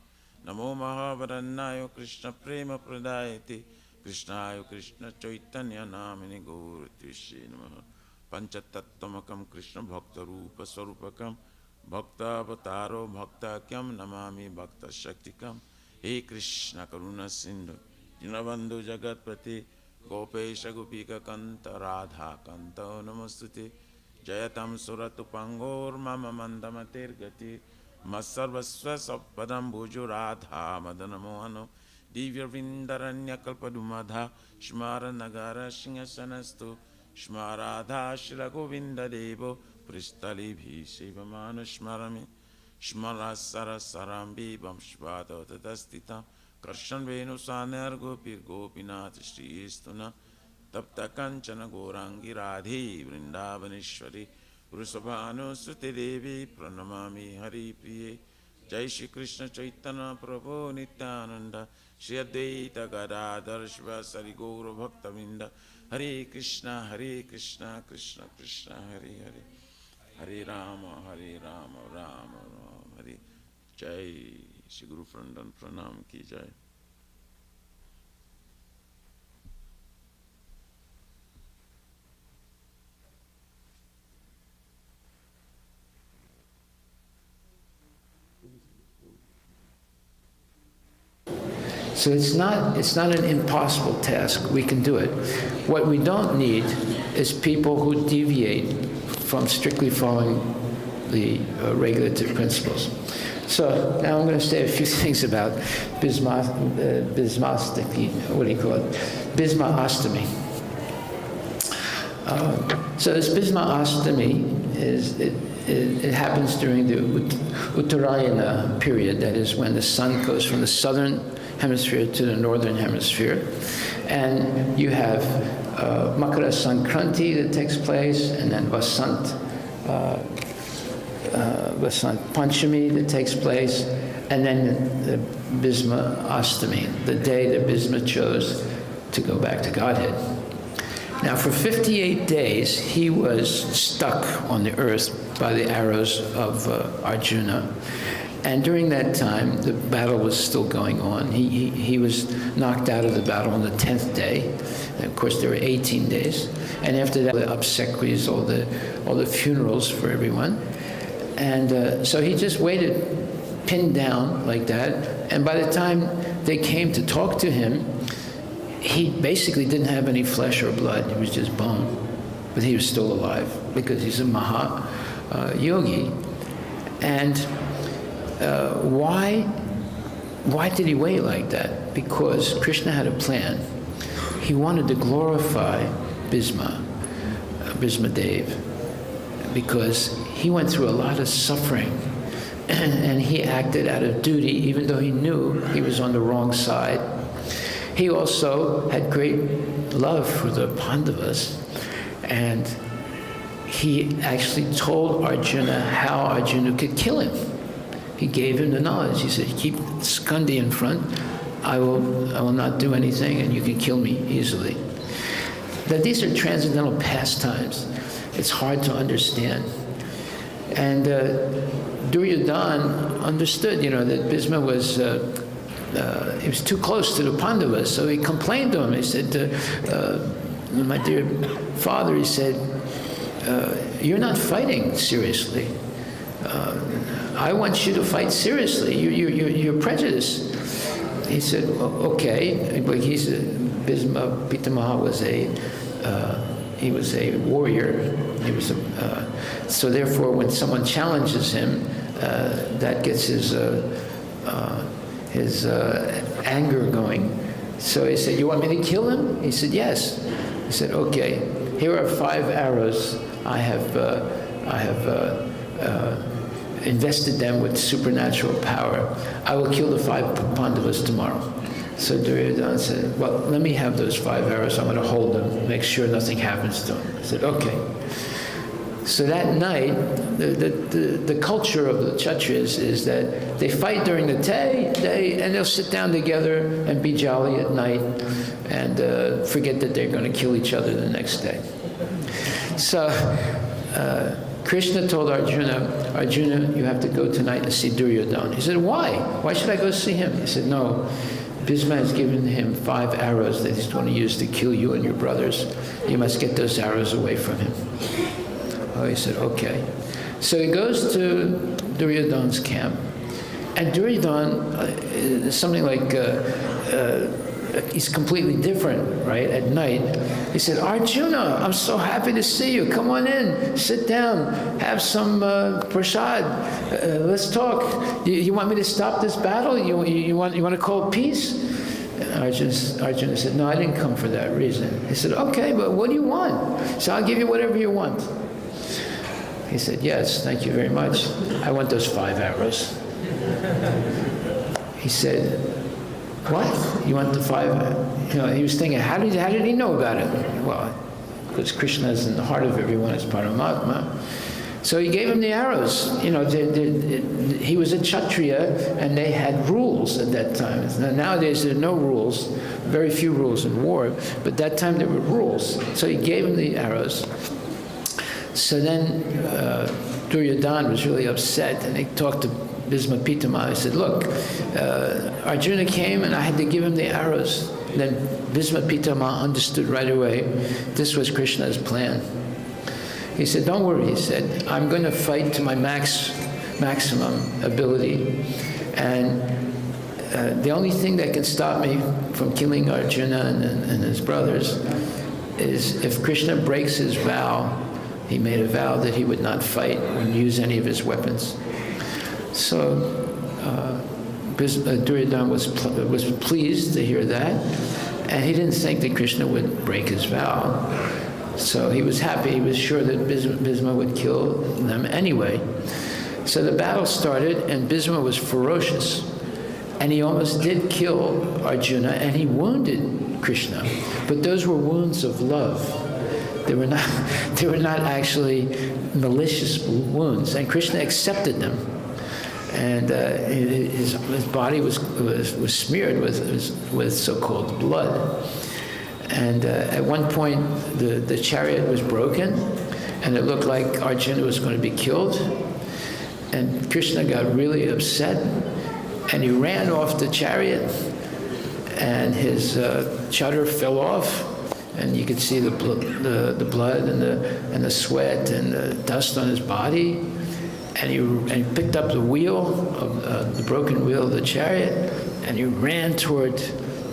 Namo Mahavarannaya Krishna Prema Pradayate Krishnaya Krishna Chaitanya Namini Gauratishe Namaha Panchatattvamakam Krishna Bhakta Rupa Swarupakam Bhakta Avataro Bhakta Kyam Namami Bhakta Shaktikam He Krishna Karuna Sindhu Dinabandhu Jagatpati Gopesha Gopika Kanta Radha Kanta Namastute Jayatam Suratupangor Mama Mandamatir Gati Masarvasva Sappadam Bhujo Radha Madana Mohano Divya Vindaranya Kalpadumadha Shmara Nagara Shingasanastu Shmaradha Shila Govinda Devo Pristali Bhishivamana Shmarami Shmara Sara Sarambi Bam Shvata Tadastita Karshan Venu Saner Gopir Gopinath Shri Istuna Tapta Kanchana Gorangi Radhe Vrindavaneshwari Rusabhanu Sute Devi Pranamami Hari Priye Jai Shri Krishna Chaitanya Prabhu Nityananda Shri Advaita Gadadhar Shivasari Gaura Bhakta Vinda Hare Krishna Krishna Krishna Hare Hare Hare Rama Rama Rama Hare Jai Shri Guru Pranam Pranam Ki Jai. So it's not an impossible task. We can do it. What we don't need is people who deviate from strictly following the regulative principles. So now I'm going to say a few things about Bismastaki, what do you call it? Bisma-Astami. So this Bisma-Astami it happens during the Uttarayana period, that is when the sun goes from the southern hemisphere to the northern hemisphere. And you have Makara Sankranti that takes place, and then Vasant Panchami that takes place, and then the Bhisma Astami, the day that Bhisma chose to go back to Godhead. Now, for 58 days, he was stuck on the earth by the arrows of Arjuna. And during that time, the battle was still going on. He was knocked out of the battle on the 10th day. And of course, there were 18 days. And after that, the obsequies, all the funerals for everyone. And so he just waited, pinned down like that. And by the time they came to talk to him, he basically didn't have any flesh or blood. He was just bone. But he was still alive because he's a Maha Yogi. And why did he wait like that? Because Krishna had a plan. He wanted to glorify Bhisma Dev, because he went through a lot of suffering, and he acted out of duty, even though he knew he was on the wrong side. He also had great love for the Pandavas, and he actually told Arjuna how Arjuna could kill him. He gave him the knowledge. He said, keep Skandi in front, I will not do anything, and you can kill me easily. Now, these are transcendental pastimes. It's hard to understand. And Duryodhana understood, that Bhisma was, he was too close to the Pandavas, so he complained to him. He said, my dear father, he said, you're not fighting seriously. I want you to fight seriously. You're prejudiced. He said, okay, but Bhisma Pitamaha was he was a warrior. He was so therefore, when someone challenges him, that gets his anger going. So he said, you want me to kill him? He said, yes. He said, okay, here are 5 arrows. I have invested them with supernatural power. I will kill the 5 Pandavas tomorrow. So Duryodhana said, well, let me have those 5 arrows. I'm going to hold them, make sure nothing happens to them. I said, okay. So that night, the culture of the Kshatriyas is that they fight during the day, and they'll sit down together and be jolly at night and forget that they're going to kill each other the next day. So Krishna told Arjuna, you have to go tonight and see Duryodhana. He said, why? Why should I go see him? He said, no, Bhisma has given him 5 arrows that he's going to use to kill you and your brothers. You must get those arrows away from him. Oh, he said, okay. So he goes to Duryodhana's camp. And Duryodhana is something like, he's completely different, right, at night. He said, Arjuna, I'm so happy to see you. Come on in, sit down, have some prasad. Let's talk. You want me to stop this battle? You want to call peace? Arjuna said, no, I didn't come for that reason. He said, okay, but what do you want? So I'll give you whatever you want. He said, yes, thank you very much. I want those 5 arrows. He said, what? You want the 5? He was thinking, how did he know about it? Well, because Krishna is in the heart of everyone as Paramatma. So he gave him the arrows. He was a Kshatriya, and they had rules at that time. Nowadays, there are no rules, very few rules in war, but that time there were rules. So he gave him the arrows. So then Duryodhana was really upset, and he talked to Bhisma Pitama. He said, look, Arjuna came and I had to give him the arrows. Then Bhisma Pitama understood right away this was Krishna's plan. He said, don't worry, he said, I'm going to fight to my maximum ability. And the only thing that can stop me from killing Arjuna and his brothers is if Krishna breaks his vow. He made a vow that he would not fight or use any of his weapons. So Duryodhana was pleased to hear that, and he didn't think that Krishna would break his vow. So he was happy. He was sure that Bhisma would kill them anyway. So the battle started, and Bhisma was ferocious. And he almost did kill Arjuna, and he wounded Krishna. But those were wounds of love. They were not actually malicious wounds. And Krishna accepted them. And his body was smeared with so-called blood. And at one point, the chariot was broken, and it looked like Arjuna was going to be killed. And Krishna got really upset, and he ran off the chariot, and his chadar fell off, and you could see the blood and the sweat and the dust on his body. And he picked up the wheel of the broken wheel of the chariot, and he ran toward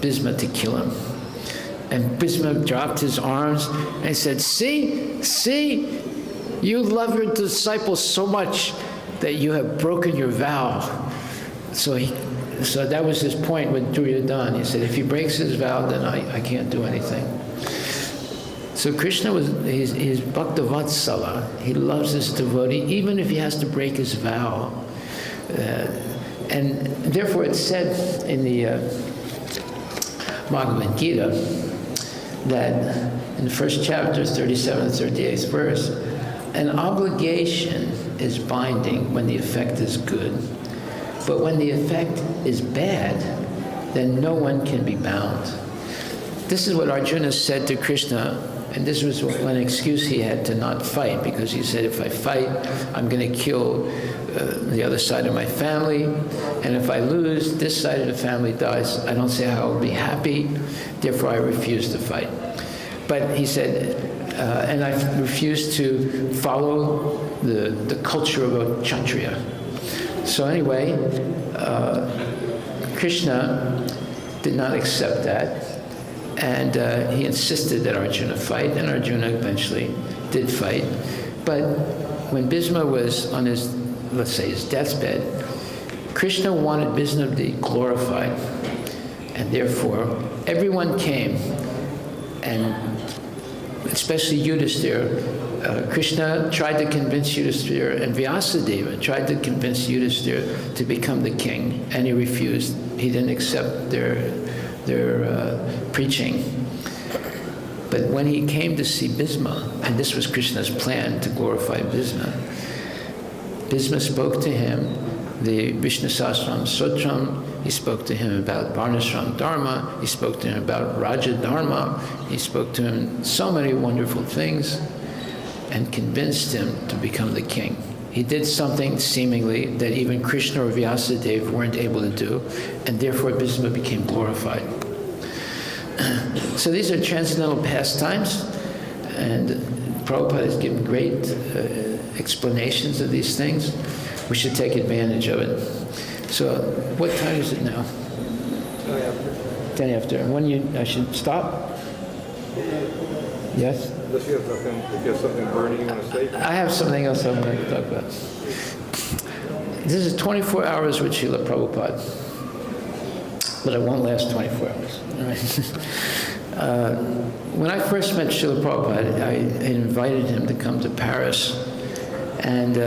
Bhisma to kill him. And Bhisma dropped his arms and he said, see, you love your disciples so much that you have broken your vow. So that was his point with Duryodhana. He said, if he breaks his vow, then I can't do anything. So Krishna he's Bhaktavatsala. He loves his devotee, even if he has to break his vow. And therefore it's said in the Bhagavad Gita that in the first chapter, 37th and 38th verse, an obligation is binding when the effect is good. But when the effect is bad, then no one can be bound. This is what Arjuna said to Krishna, and this was one excuse he had to not fight, because he said, if I fight, I'm going to kill the other side of my family, and if I lose, this side of the family dies, I don't see how I'll be happy, therefore I refuse to fight. But he said, and I refuse to follow the culture of a Kshatriya. So anyway, Krishna did not accept that, and he insisted that Arjuna fight, and Arjuna eventually did fight. But when Bhisma was on his, let's say, his deathbed, Krishna wanted Bhisma to be glorified, and therefore everyone came, and especially Yudhisthira. Krishna tried to convince Yudhisthira, and Vyasadeva tried to convince Yudhisthira to become the king, and he refused. He didn't accept their preaching. But when he came to see Bhisma, and this was Krishna's plan to glorify Bhisma, Bhisma spoke to him the Vishnu Sahasranam Sutram. He spoke to him about Varnashram Dharma. He spoke to him about Raja Dharma. He spoke to him so many wonderful things, and convinced him to become the king. He did something seemingly that even Krishna or Vyasadeva weren't able to do, and therefore Bhisma became glorified. So these are transcendental pastimes, and Prabhupada has given great explanations of these things. We should take advantage of it. So what time is it now? 10 after. And when I should stop? Yes? Unless you have something burning you want to say? I have something else I want to talk about. This is 24 hours with Srila Prabhupada, but it won't last 24 hours. All right. When I first met Srila Prabhupada, I invited him to come to Paris, and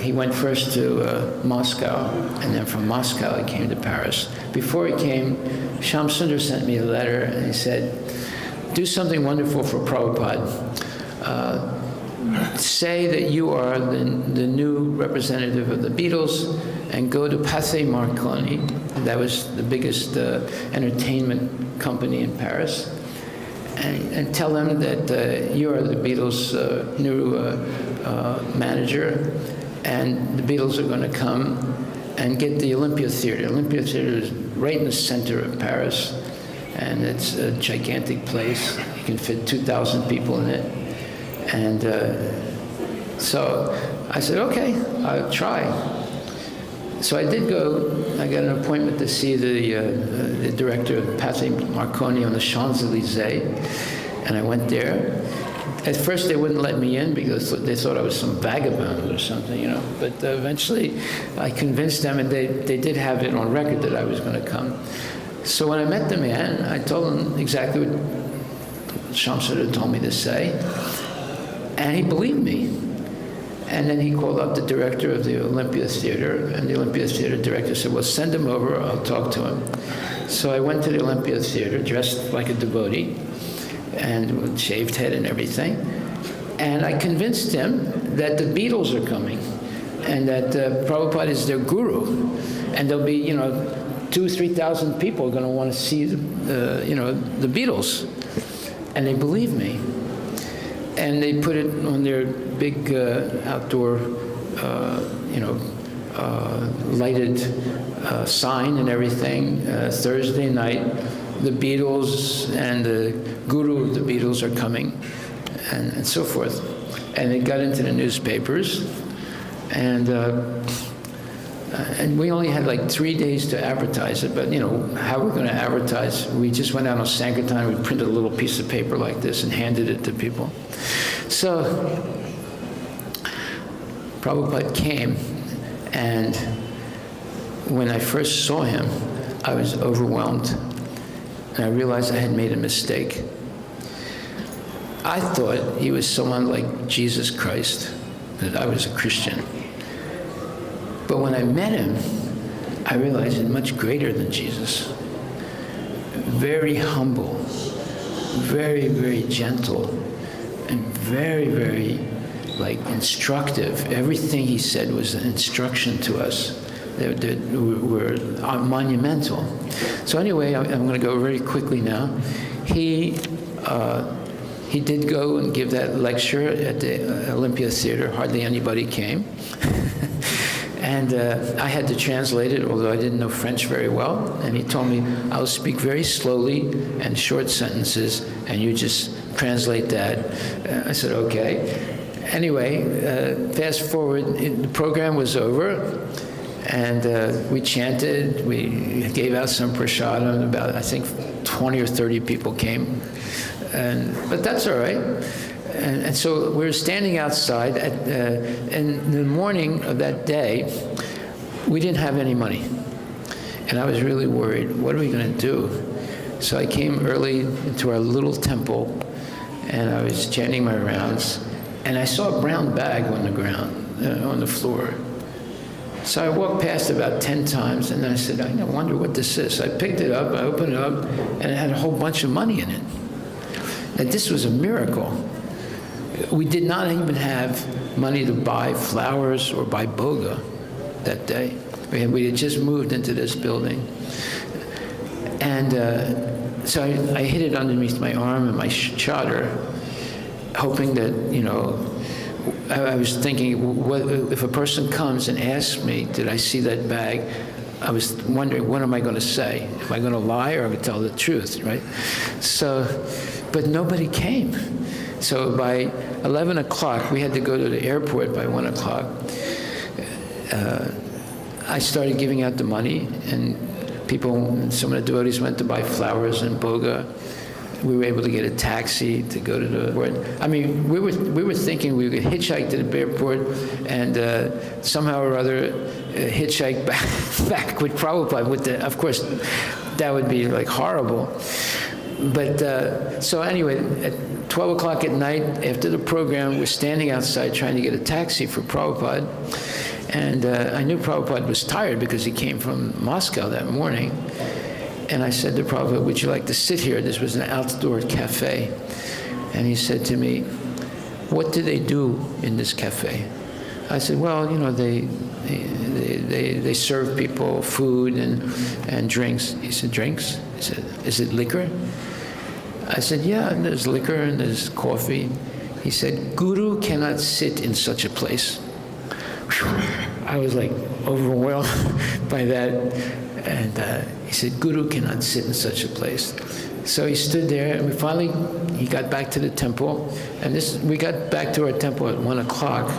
he went first to Moscow, and then from Moscow he came to Paris. Before he came, Shyam Sundar sent me a letter, and he said, do something wonderful for Prabhupada. Say that you are the new representative of the Beatles, and go to Pathé Marconi. That was the biggest entertainment company in Paris. And tell them that you are the Beatles' new manager, and the Beatles are going to come and get the Olympia Theater. Olympia Theater is right in the center of Paris, and it's a gigantic place. You can fit 2,000 people in it. And so I said, okay, I'll try. So I did go. I got an appointment to see the director of Pathé Marconi on the Champs-Élysées, and I went there. At first, they wouldn't let me in because they thought I was some vagabond or something, you know. But eventually, I convinced them, and they did have it on record that I was going to come. So when I met the man, I told him exactly what Shamsud had told me to say, and he believed me. And then he called up the director of the Olympia Theater, and the Olympia Theater director said, well, send him over, I'll talk to him. So I went to the Olympia Theater, dressed like a devotee, and with shaved head and everything. And I convinced him that the Beatles are coming, and that Prabhupada is their guru. And there'll be, 2,000 or 3,000 people going to want to see, the Beatles. And they believed me. And they put it on their big outdoor, lighted sign and everything. Thursday night, the Beatles and the guru of the Beatles are coming, and so forth. And it got into the newspapers, and we only had like 3 days to advertise it, but how we're going to advertise, we just went out on Sankirtan, we printed a little piece of paper like this and handed it to people. So Prabhupada came, and when I first saw him, I was overwhelmed, and I realized I had made a mistake. I thought he was someone like Jesus Christ, that I was a Christian. But when I met him, I realized he's much greater than Jesus. Very humble, very, very gentle, and very, very, instructive. Everything he said was an instruction to us that were monumental. So anyway, I'm going to go very quickly now. He did go and give that lecture at the Olympia Theater. Hardly anybody came. And I had to translate it, although I didn't know French very well. And he told me, I'll speak very slowly and short sentences, and you just translate that. I said, okay. Anyway, fast forward, the program was over, and we chanted, we gave out some prasadam, about, I think, 20 or 30 people came. But that's all right. And so we were standing outside, in the morning of that day, we didn't have any money. And I was really worried, what are we going to do? So I came early into our little temple, and I was chanting my rounds, and I saw a brown bag on the ground, on the floor. So I walked past about 10 times, and then I said, I wonder what this is. So I picked it up, I opened it up, and it had a whole bunch of money in it. And this was a miracle. We did not even have money to buy flowers or buy boga that day. We had just moved into this building. And so I hid it underneath my arm and my chadar, hoping that, I was thinking, if a person comes and asks me, did I see that bag? I was wondering, what am I going to say? Am I going to lie or am I going to tell the truth, right? So, but nobody came. So by 11 o'clock, we had to go to the airport by 1 o'clock. I started giving out the money, and some of the devotees went to buy flowers and boga. We were able to get a taxi to go to the airport. I mean, we were thinking we could hitchhike to the airport and somehow or other hitchhike back with Prabhupada. Of course, that would be horrible. But so anyway, at 12 o'clock at night, after the program, we're standing outside trying to get a taxi for Prabhupada. And I knew Prabhupada was tired because he came from Moscow that morning. And I said to Prabhupada, would you like to sit here? This was an outdoor cafe. And he said to me, what do they do in this cafe? I said, well, they serve people food and drinks. He said, drinks? He said, is it liquor? I said, yeah, and there's liquor and there's coffee. He said, Guru cannot sit in such a place. I was overwhelmed by that. And he said, Guru cannot sit in such a place. So he stood there, and he got back to the temple. And we got back to our temple at 1 o'clock.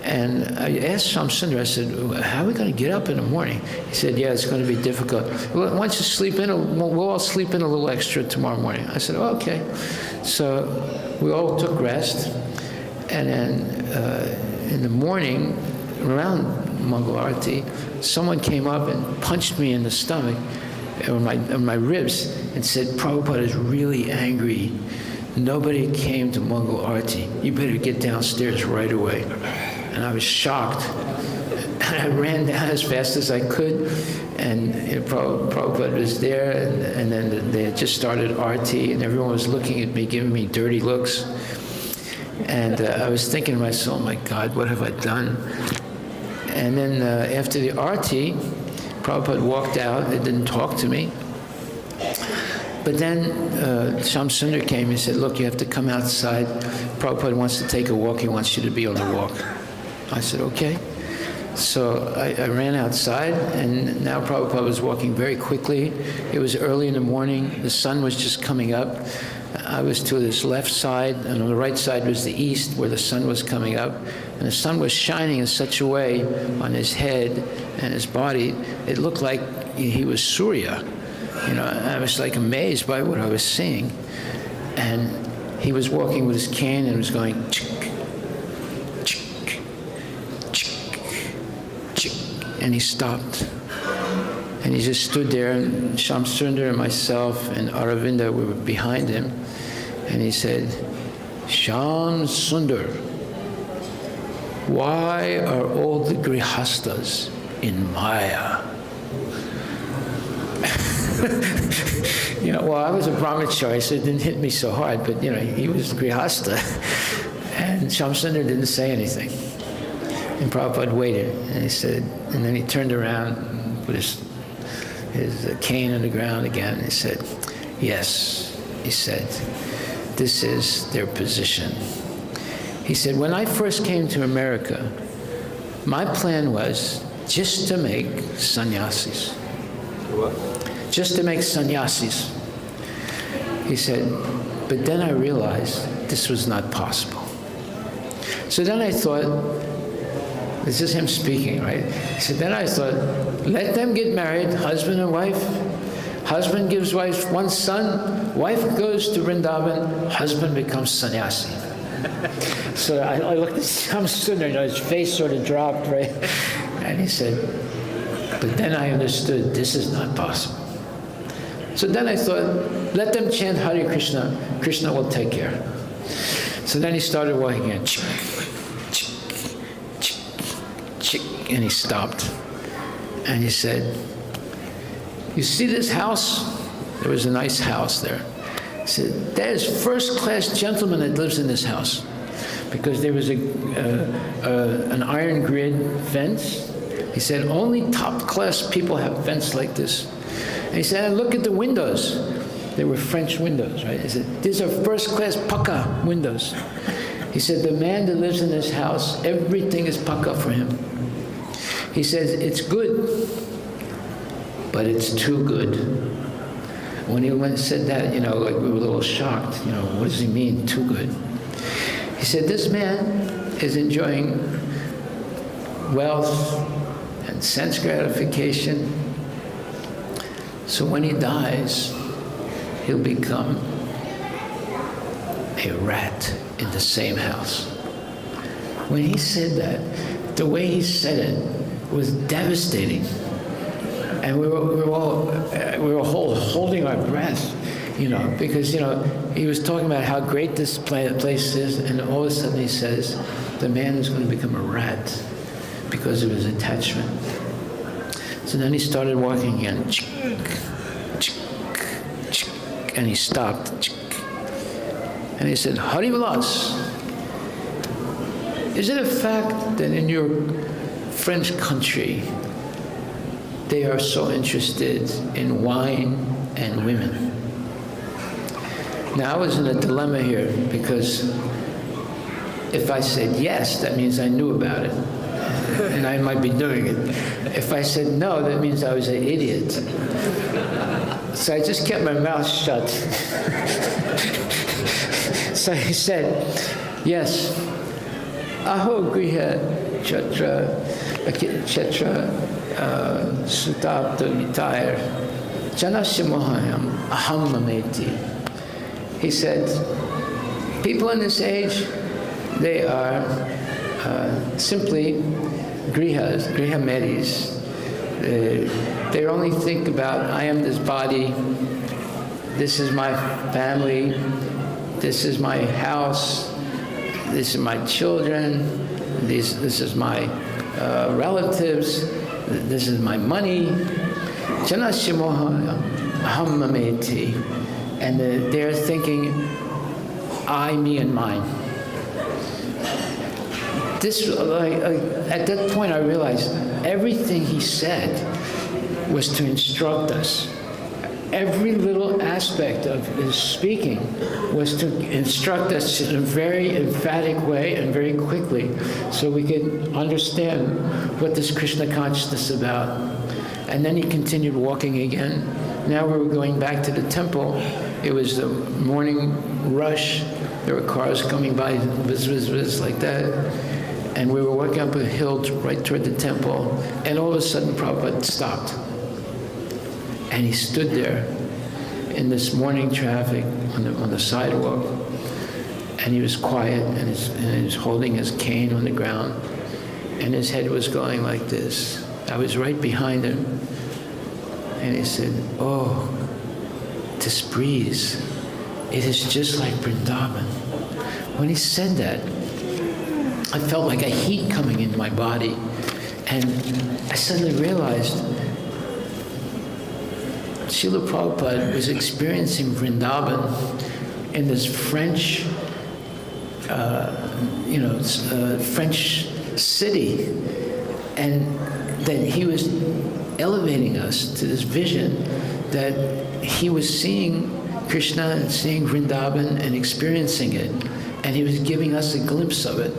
And I asked Shamsundar, I said, how are we going to get up in the morning? He said, yeah, it's going to be difficult. Well, why don't you sleep in, we'll all sleep in a little extra tomorrow morning. I said, oh, okay. So we all took rest. And then in the morning, around Mangala Aarti, someone came up and punched me in the stomach, or my ribs, and said, Prabhupada is really angry. Nobody came to Mangala Aarti. You better get downstairs right away. And I was shocked. And I ran down as fast as I could, and Prabhupada was there, and then they had just started Aarti, and everyone was looking at me, giving me dirty looks. And I was thinking to myself, oh my God, what have I done? And then after the Aarti, Prabhupada walked out, they didn't talk to me. But then Shamsundar came and said, look, you have to come outside. Prabhupada wants to take a walk, he wants you to be on the walk. I said, okay. So I ran outside, and now Prabhupada was walking very quickly. It was early in the morning, the sun was just coming up. I was to this left side, and on the right side was the east, where the sun was coming up. And the sun was shining in such a way on his head and his body, it looked like he was Surya. You know, I was like amazed by what I was seeing. And he was walking with his cane and was going, chick, chick, chick, chick, and he stopped. And he just stood there, and Shamsundar and myself and Aravinda were behind him. And he said, Shamsundar, why are all the grihastas in Maya? You know, well, I was a brahmachari, so it didn't hit me so hard, but, you know, he was grihasta. And Shamsundar didn't say anything. And Prabhupada waited, and he said, and then he turned around and put his cane on the ground again, and he said, yes, he said, this is their position. He said, when I first came to America, my plan was just to make sannyasis. What? Just to make sannyasis. He said, but then I realized this was not possible. So then I thought, this is him speaking, right? He said, then I thought, let them get married, husband and wife. Husband gives wife one son, wife goes to Vrindavan, husband becomes sannyasi. So I looked at Shamsundar, his face sort of dropped, right? And he said, but then I understood this is not possible. So then I thought, let them chant Hare Krishna, Krishna will take care. So then he started walking again, chick, chick, chick, chick, and he stopped. And he said, you see this house? There was a nice house there. He said, there's first-class gentleman that lives in this house. Because there was an iron grid fence. He said, only top-class people have fence like this. And he said, look at the windows. They were French windows, right? He said, these are first-class paka windows. He said, the man that lives in this house, everything is paka for him. He says, it's good, but it's too good. When he said that, you know, like we were a little shocked. You know, what does he mean, too good? He said, this man is enjoying wealth and sense gratification. So when he dies, he'll become a rat in the same house. When he said that, the way he said it was devastating. And we were all holding our breath, you know, because, you know, he was talking about how great this place is, and all of a sudden he says, the man is going to become a rat because of his attachment. So then he started walking again, and he stopped, and he said, Hari Vilas, is it a fact that in your French country, they are so interested in wine and women? Now I was in a dilemma here, because if I said yes, that means I knew about it, and I might be doing it. If I said no, that means I was an idiot. So I just kept my mouth shut. So he said, yes, aho griha Chetra Sutapta Vitayar Janasyamohayam Aham Mameti. He said, people in this age, they are simply grihas, grihamedis. They only think about, I am this body, this is my family, this is my house, this is my children, this is my relatives, this is my money. Janasyamoha aham mameti. And they're thinking, I, me, and mine. This, at that point, I realized everything he said was to instruct us. Every little aspect of his speaking was to instruct us in a very emphatic way and very quickly, so we could understand what this Krishna consciousness is about. And then he continued walking again. Now we were going back to the temple. It was the morning rush. There were cars coming by, whiz, whiz, whiz, like that. And we were walking up a hill right toward the temple, and all of a sudden Prabhupada stopped. And he stood there in this morning traffic on the sidewalk, and he was quiet, and he was holding his cane on the ground, and his head was going like this. I was right behind him, and he said, oh, this breeze, it is just like Vrindavan. When he said that, I felt like a heat coming into my body, and I suddenly realized Srila Prabhupada was experiencing Vrindavan in this French, French city, and that he was elevating us to this vision that he was seeing Krishna and seeing Vrindavan and experiencing it, and he was giving us a glimpse of it.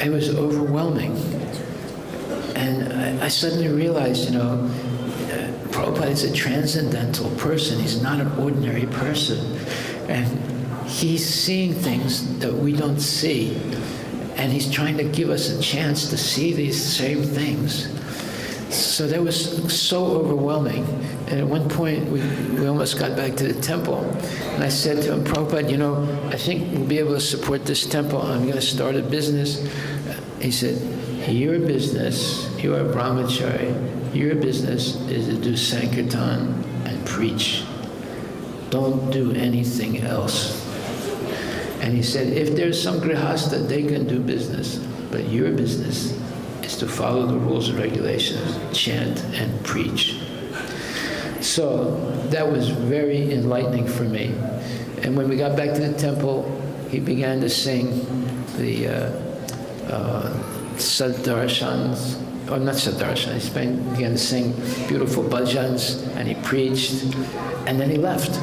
It was overwhelming. And I suddenly realized, Prabhupada is a transcendental person. He's not an ordinary person. And he's seeing things that we don't see. And he's trying to give us a chance to see these same things. So that was so overwhelming. And at one point, we almost got back to the temple. And I said to him, Prabhupada, I think we'll be able to support this temple. I'm going to start a business. He said, your business, you are brahmachari, your business is to do sankirtan and preach. Don't do anything else. And he said, if there's some grihasta, they can do business, but your business is to follow the rules and regulations, chant and preach. So that was very enlightening for me. And when we got back to the temple, he began to sing the Sadarshans, or not Sadarshans, he began to sing beautiful bhajans, and he preached, and then he left.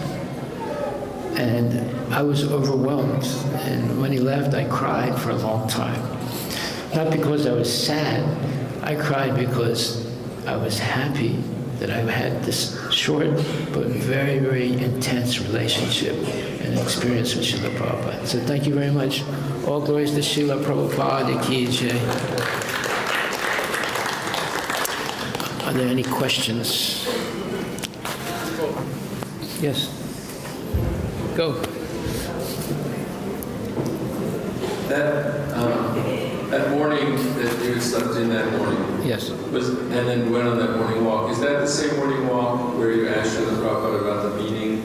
And I was overwhelmed, and when he left, I cried for a long time. Not because I was sad, I cried because I was happy that I had this short but very, very intense relationship and experience with Srila Prabhupada. So thank you very much. All glories to Srila Prabhupada ki jai. Are there any questions? Yes. Go. That morning that you had slept in that morning, Yes. and then went on that morning walk, is that the same morning walk where you asked Srila Prabhupada about the meaning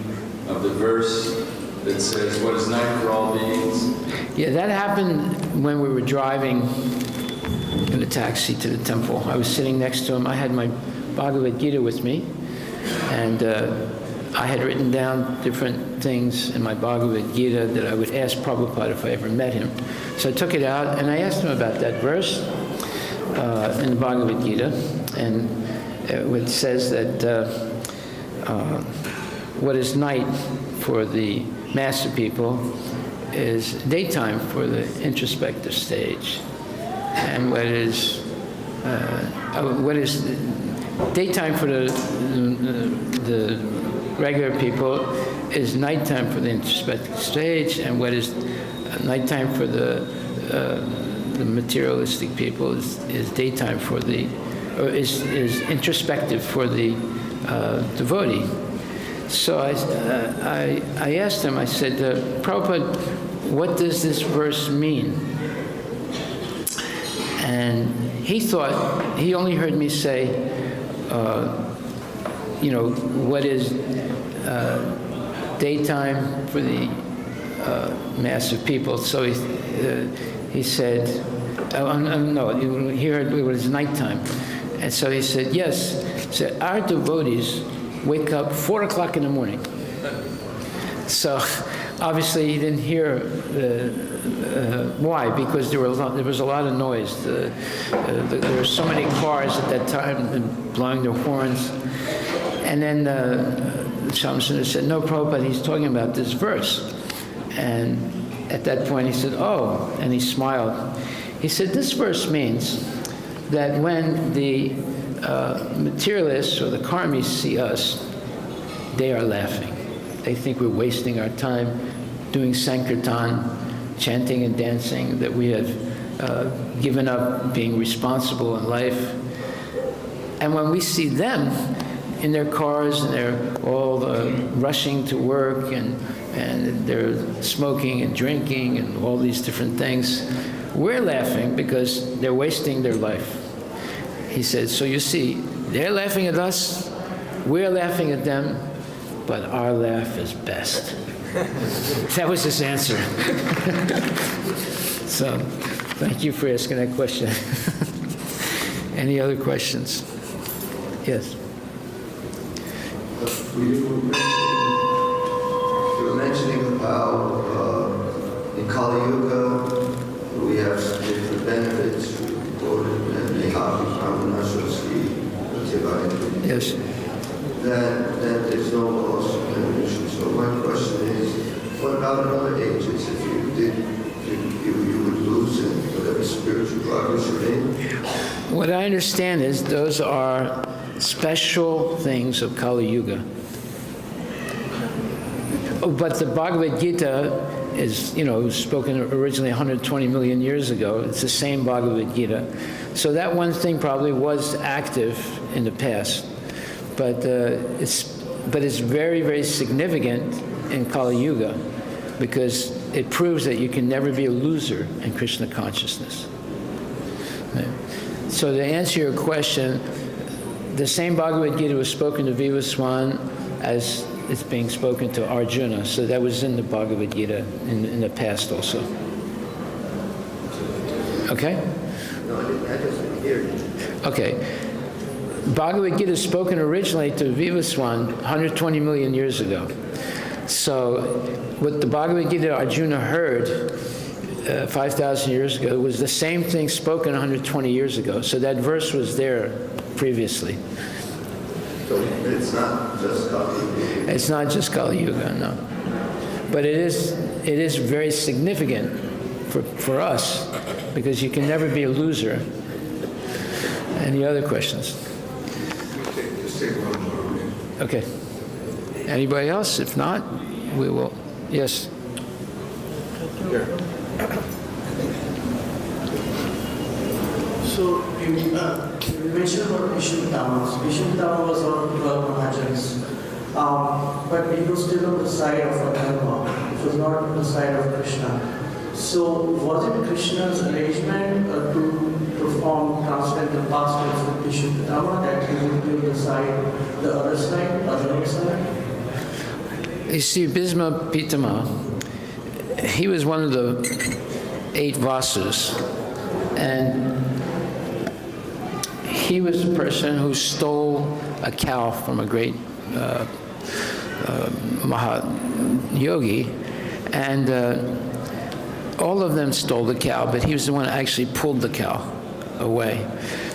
of the verse that says, what is night for all beings? Yeah, that happened when we were driving in a taxi to the temple. I was sitting next to him. I had my Bhagavad Gita with me, and I had written down different things in my Bhagavad Gita that I would ask Prabhupada if I ever met him. So I took it out, and I asked him about that verse in the Bhagavad Gita, and it says that what is night for the master people is daytime for the introspective stage, and what is daytime for the regular people is nighttime for the introspective stage, and what is nighttime for the the materialistic people is daytime for the, or is introspective for the devotee. So I asked him, I said, Prabhupada, what does this verse mean? And he thought, he only heard me say, what is daytime for the mass of people. So he said, no, he heard it was nighttime. And so he said, yes. He said, our devotees wake up 4 o'clock in the morning. So obviously he didn't hear why, because there was a lot of noise. There were so many cars at that time blowing their horns. And then Shamsundar said, no, Prabhupada, he's talking about this verse. And at that point he said, oh, and he smiled. He said, this verse means that when the materialists or the karmis see us, they are laughing. They think we're wasting our time doing Sankirtan, chanting and dancing, that we have given up being responsible in life. And when we see them in their cars and they're all rushing to work and they're smoking and drinking and all these different things, we're laughing because they're wasting their life. He said, so you see, they're laughing at us, we're laughing at them, but our laugh is best. That was his answer. So, thank you for asking that question. Any other questions? Yes. You were mentioning how in Kali Yuga we have different benefits. Yes. That there's no loss of benediction. So my question is, what about in other ages? If you did, you would lose in whatever spiritual progress you're in? What I understand is those are special things of Kali Yuga. But the Bhagavad Gita is, spoken originally 120 million years ago. It's the same Bhagavad Gita. So that one thing probably was active in the past. But it's very, very significant in Kali Yuga because it proves that you can never be a loser in Krishna consciousness. Right? So to answer your question, the same Bhagavad Gita was spoken to Vivaswan as it's being spoken to Arjuna. So that was in the Bhagavad Gita in the past also. Okay? No, I just didn't hear you. Okay. Bhagavad Gita is spoken originally to Vivaswan 120 million years ago. So what the Bhagavad Gita Arjuna heard 5,000 years ago was the same thing spoken 120 years ago. So that verse was there previously. So it's not just Kali Yuga? It's not just Kali Yuga, no. But it is very significant for us because you can never be a loser. Any other questions? Just take one more. Okay. Anybody else? If not, we will. Yes. So you mentioned about Vishnudamas. Vishnudama was one of the 12 Mahajans, but he was still on the side of Adharma. It was not on the side of Krishna. So was it Krishna's arrangement to perform transcendental pastimes with Vishnudama that he would be on the other side? You see, Bhisma Pitama, he was one of the 8 Vasus, and he was the person who stole a cow from a great Mahayogi, and all of them stole the cow, but he was the one who actually pulled the cow away.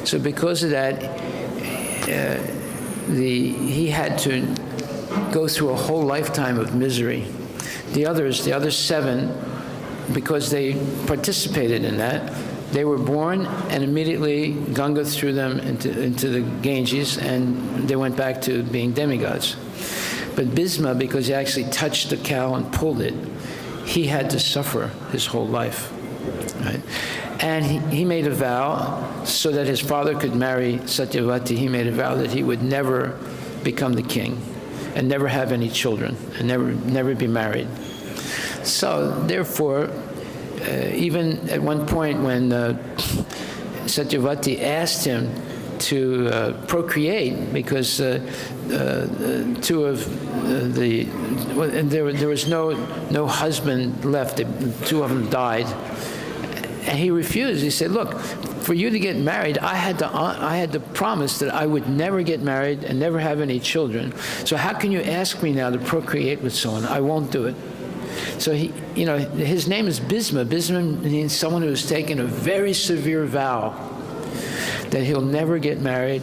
So because of that, he had to go through a whole lifetime of misery. The other 7, because they participated in that, they were born and immediately Ganga threw them into the Ganges and they went back to being demigods. But Bhisma, because he actually touched the cow and pulled it, he had to suffer his whole life. Right? And he made a vow so that his father could marry Satyavati. He made a vow that he would never become the king and never have any children and never be married. So therefore, even at one point when Satyavati asked him to procreate, because two of there was no husband left. Two of them died, and he refused. He said, "Look, for you to get married, I had to promise that I would never get married and never have any children. So how can you ask me now to procreate with someone? I won't do it." So his name is Bhisma. Bhisma means someone who has taken a very severe vow that he'll never get married,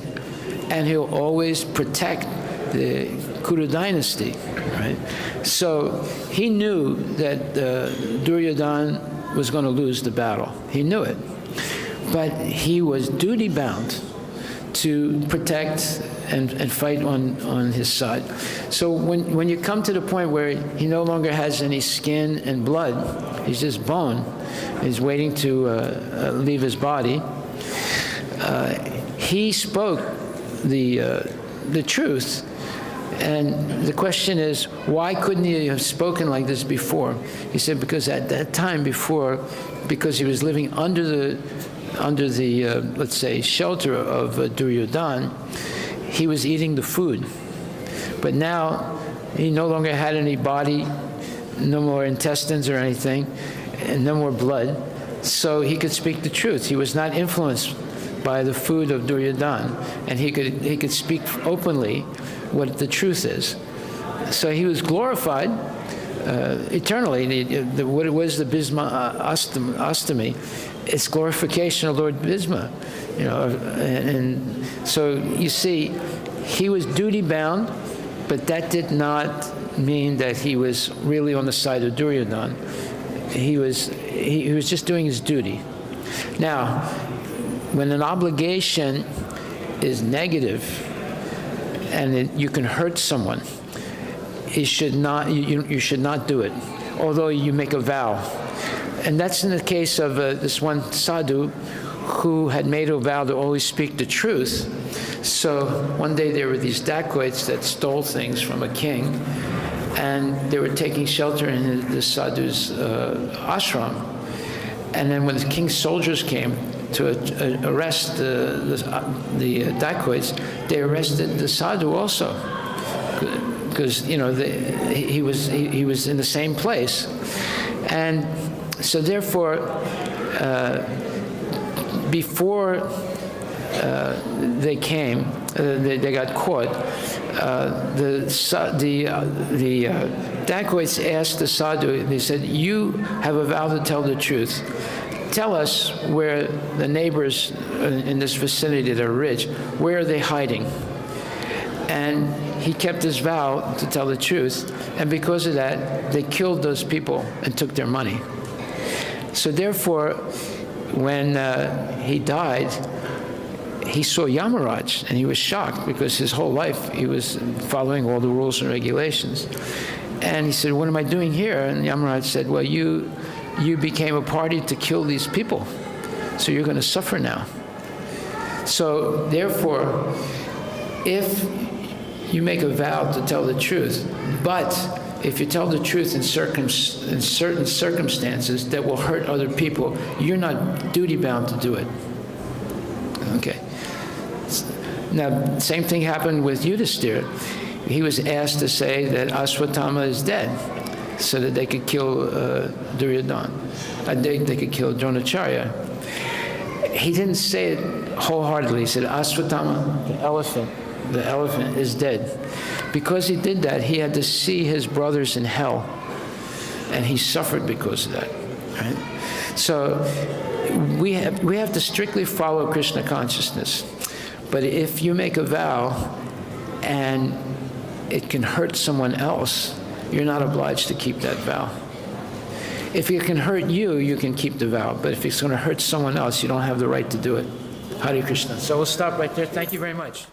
and he'll always protect the Kuru dynasty, right? So he knew that Duryodhana was going to lose the battle. He knew it. But he was duty-bound to protect and fight on his side. So when you come to the point where he no longer has any skin and blood, he's just bone, he's waiting to leave his body, he spoke the truth. And the question is, why couldn't he have spoken like this before? He said because at that time before, because he was living under the let's say, shelter of Duryodhana, he was eating the food. But now he no longer had any body, no more intestines or anything, and no more blood, so he could speak the truth. He was not influenced by the food of Duryodhana, and he could speak openly what the truth is. So he was glorified eternally. What it was, the Bhisma Astami, it's glorification of Lord Bhisma, and so you see, he was duty-bound, but that did not mean that he was really on the side of Duryodhana. He was just doing his duty. Now, when an obligation is negative and you can hurt someone, you should not do it, although you make a vow. And that's in the case of this one sadhu who had made a vow to always speak the truth. So one day there were these dacoits that stole things from a king, and they were taking shelter in the sadhu's ashram. And then when the king's soldiers came to arrest the dacoits, they arrested the sadhu also, because he was in the same place. And so therefore, before they came, they got caught. The dacoits asked the sadhu. They said, "You have a vow to tell the truth. Tell us where the neighbors in this vicinity that are rich, where are they hiding?" And he kept his vow to tell the truth, and because of that, they killed those people and took their money. So therefore, when he died, he saw Yamaraj, and he was shocked because his whole life he was following all the rules and regulations. And he said, "What am I doing here?" And Yamaraj said, "Well, you became a party to kill these people, so you're going to suffer now." So therefore, if you make a vow to tell the truth, but if you tell the truth in certain circumstances that will hurt other people, you're not duty-bound to do it. Okay. Now, same thing happened with Yudhisthira. He was asked to say that Ashwatthama is dead, so that they could kill Duryodhana. They could kill Dronacharya. He didn't say it wholeheartedly. He said, "Ashwatthama, the elephant is dead." Because he did that, he had to see his brothers in hell, and he suffered because of that. Right? So we have to strictly follow Krishna consciousness. But if you make a vow and it can hurt someone else, you're not obliged to keep that vow. If it can hurt you, you can keep the vow. But if it's going to hurt someone else, you don't have the right to do it. Hare Krishna. So we'll stop right there. Thank you very much.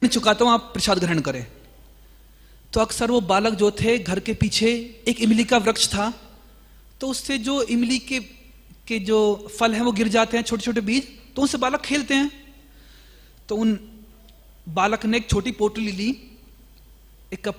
चुकाता हूं, आप प्रसाद ग्रहण करें। तो अक्सर वो बालक जो थे, घर के पीछे एक इमली का वृक्ष था, तो उससे जो इमली के जो फल हैं वो गिर जाते हैं, छोटे छोटे बीज, तो उनसे बालक खेलते हैं। तो उन बालक ने एक छोटी पोटली ली, एक cup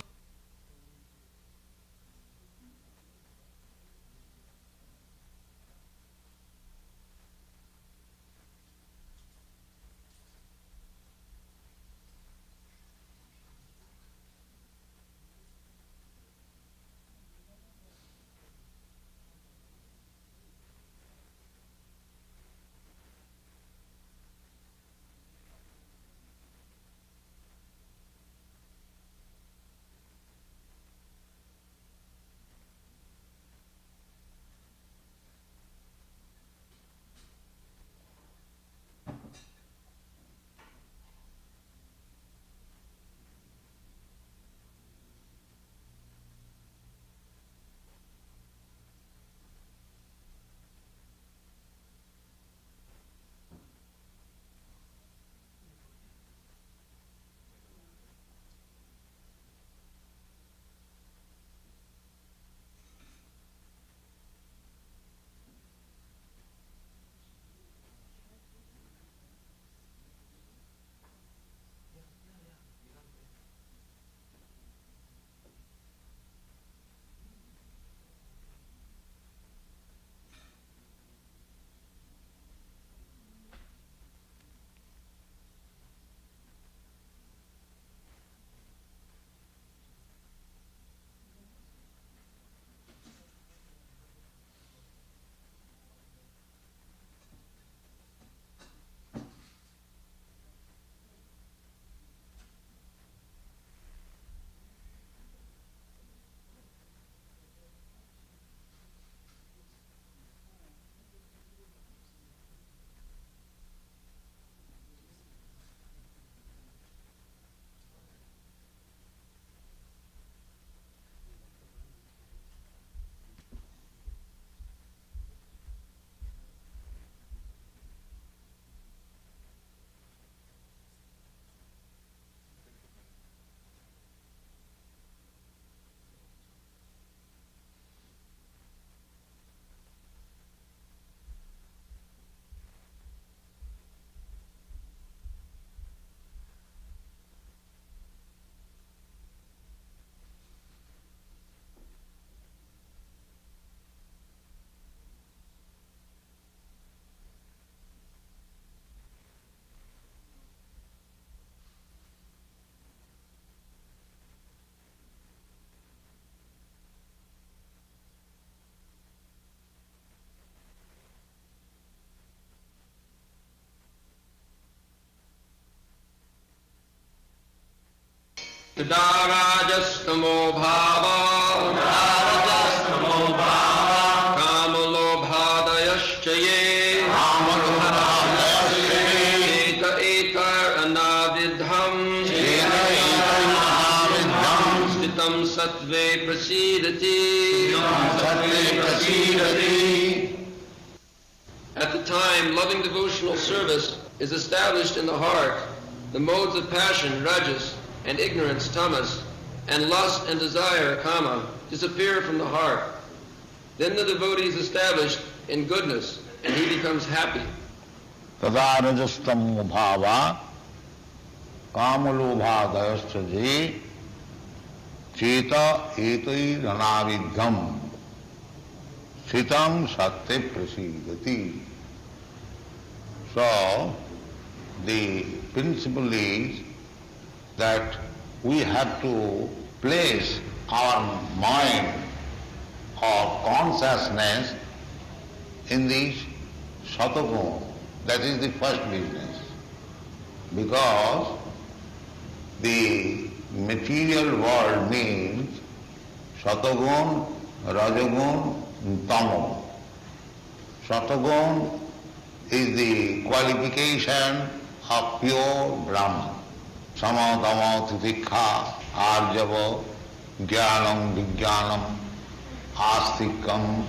Rajas-tamo bhava, Kamalobhadayaschaye, Eta etar anavidham, Stitam sattve prasidati. At the time loving devotional service is established in the heart, the modes of passion, rajas, and ignorance, tamas, and lust and desire, kama, disappear from the heart. Then the devotee is established in goodness, and he becomes happy. Tada rajastamo bhava, kamalobhadayaschaje, cheta etai ranavidham, sitam satte prasidati. So, the principle is that we have to place our mind or consciousness in the Satoguna. That is the first business. Because the material world means Satoguna, Rajoguna, Tamoguna. Satoguna is the qualification of pure Brahman. Sama, dama, titikha, arjava, jnanam, vijnanam, astikam,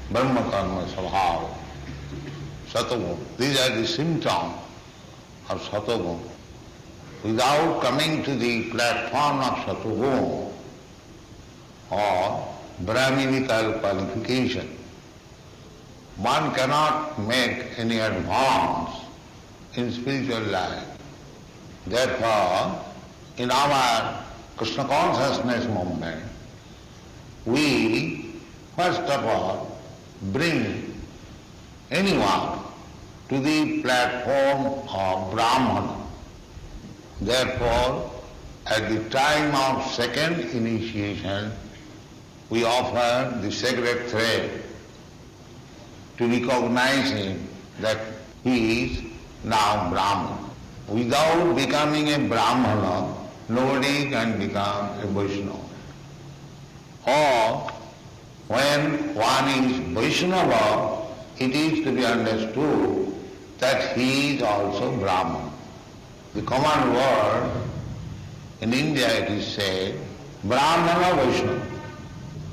brahma karma, sabhava, satoguna. These are the symptoms of satoguna. without coming to the platform of Satoguna or Brahminical qualification, one cannot make any advance in spiritual life. Therefore, in our Krishna consciousness movement, we first of all bring anyone to the platform of Brahmana. Therefore, at the time of second initiation, we offer the sacred thread to recognize him that he is now Brahmana. Without becoming a Brahmana, nobody can become a Vaishnava. Or when one is Vaishnava, it is to be understood that he is also Brahmana. The common word in India it is said, Brahmana Vaishnava.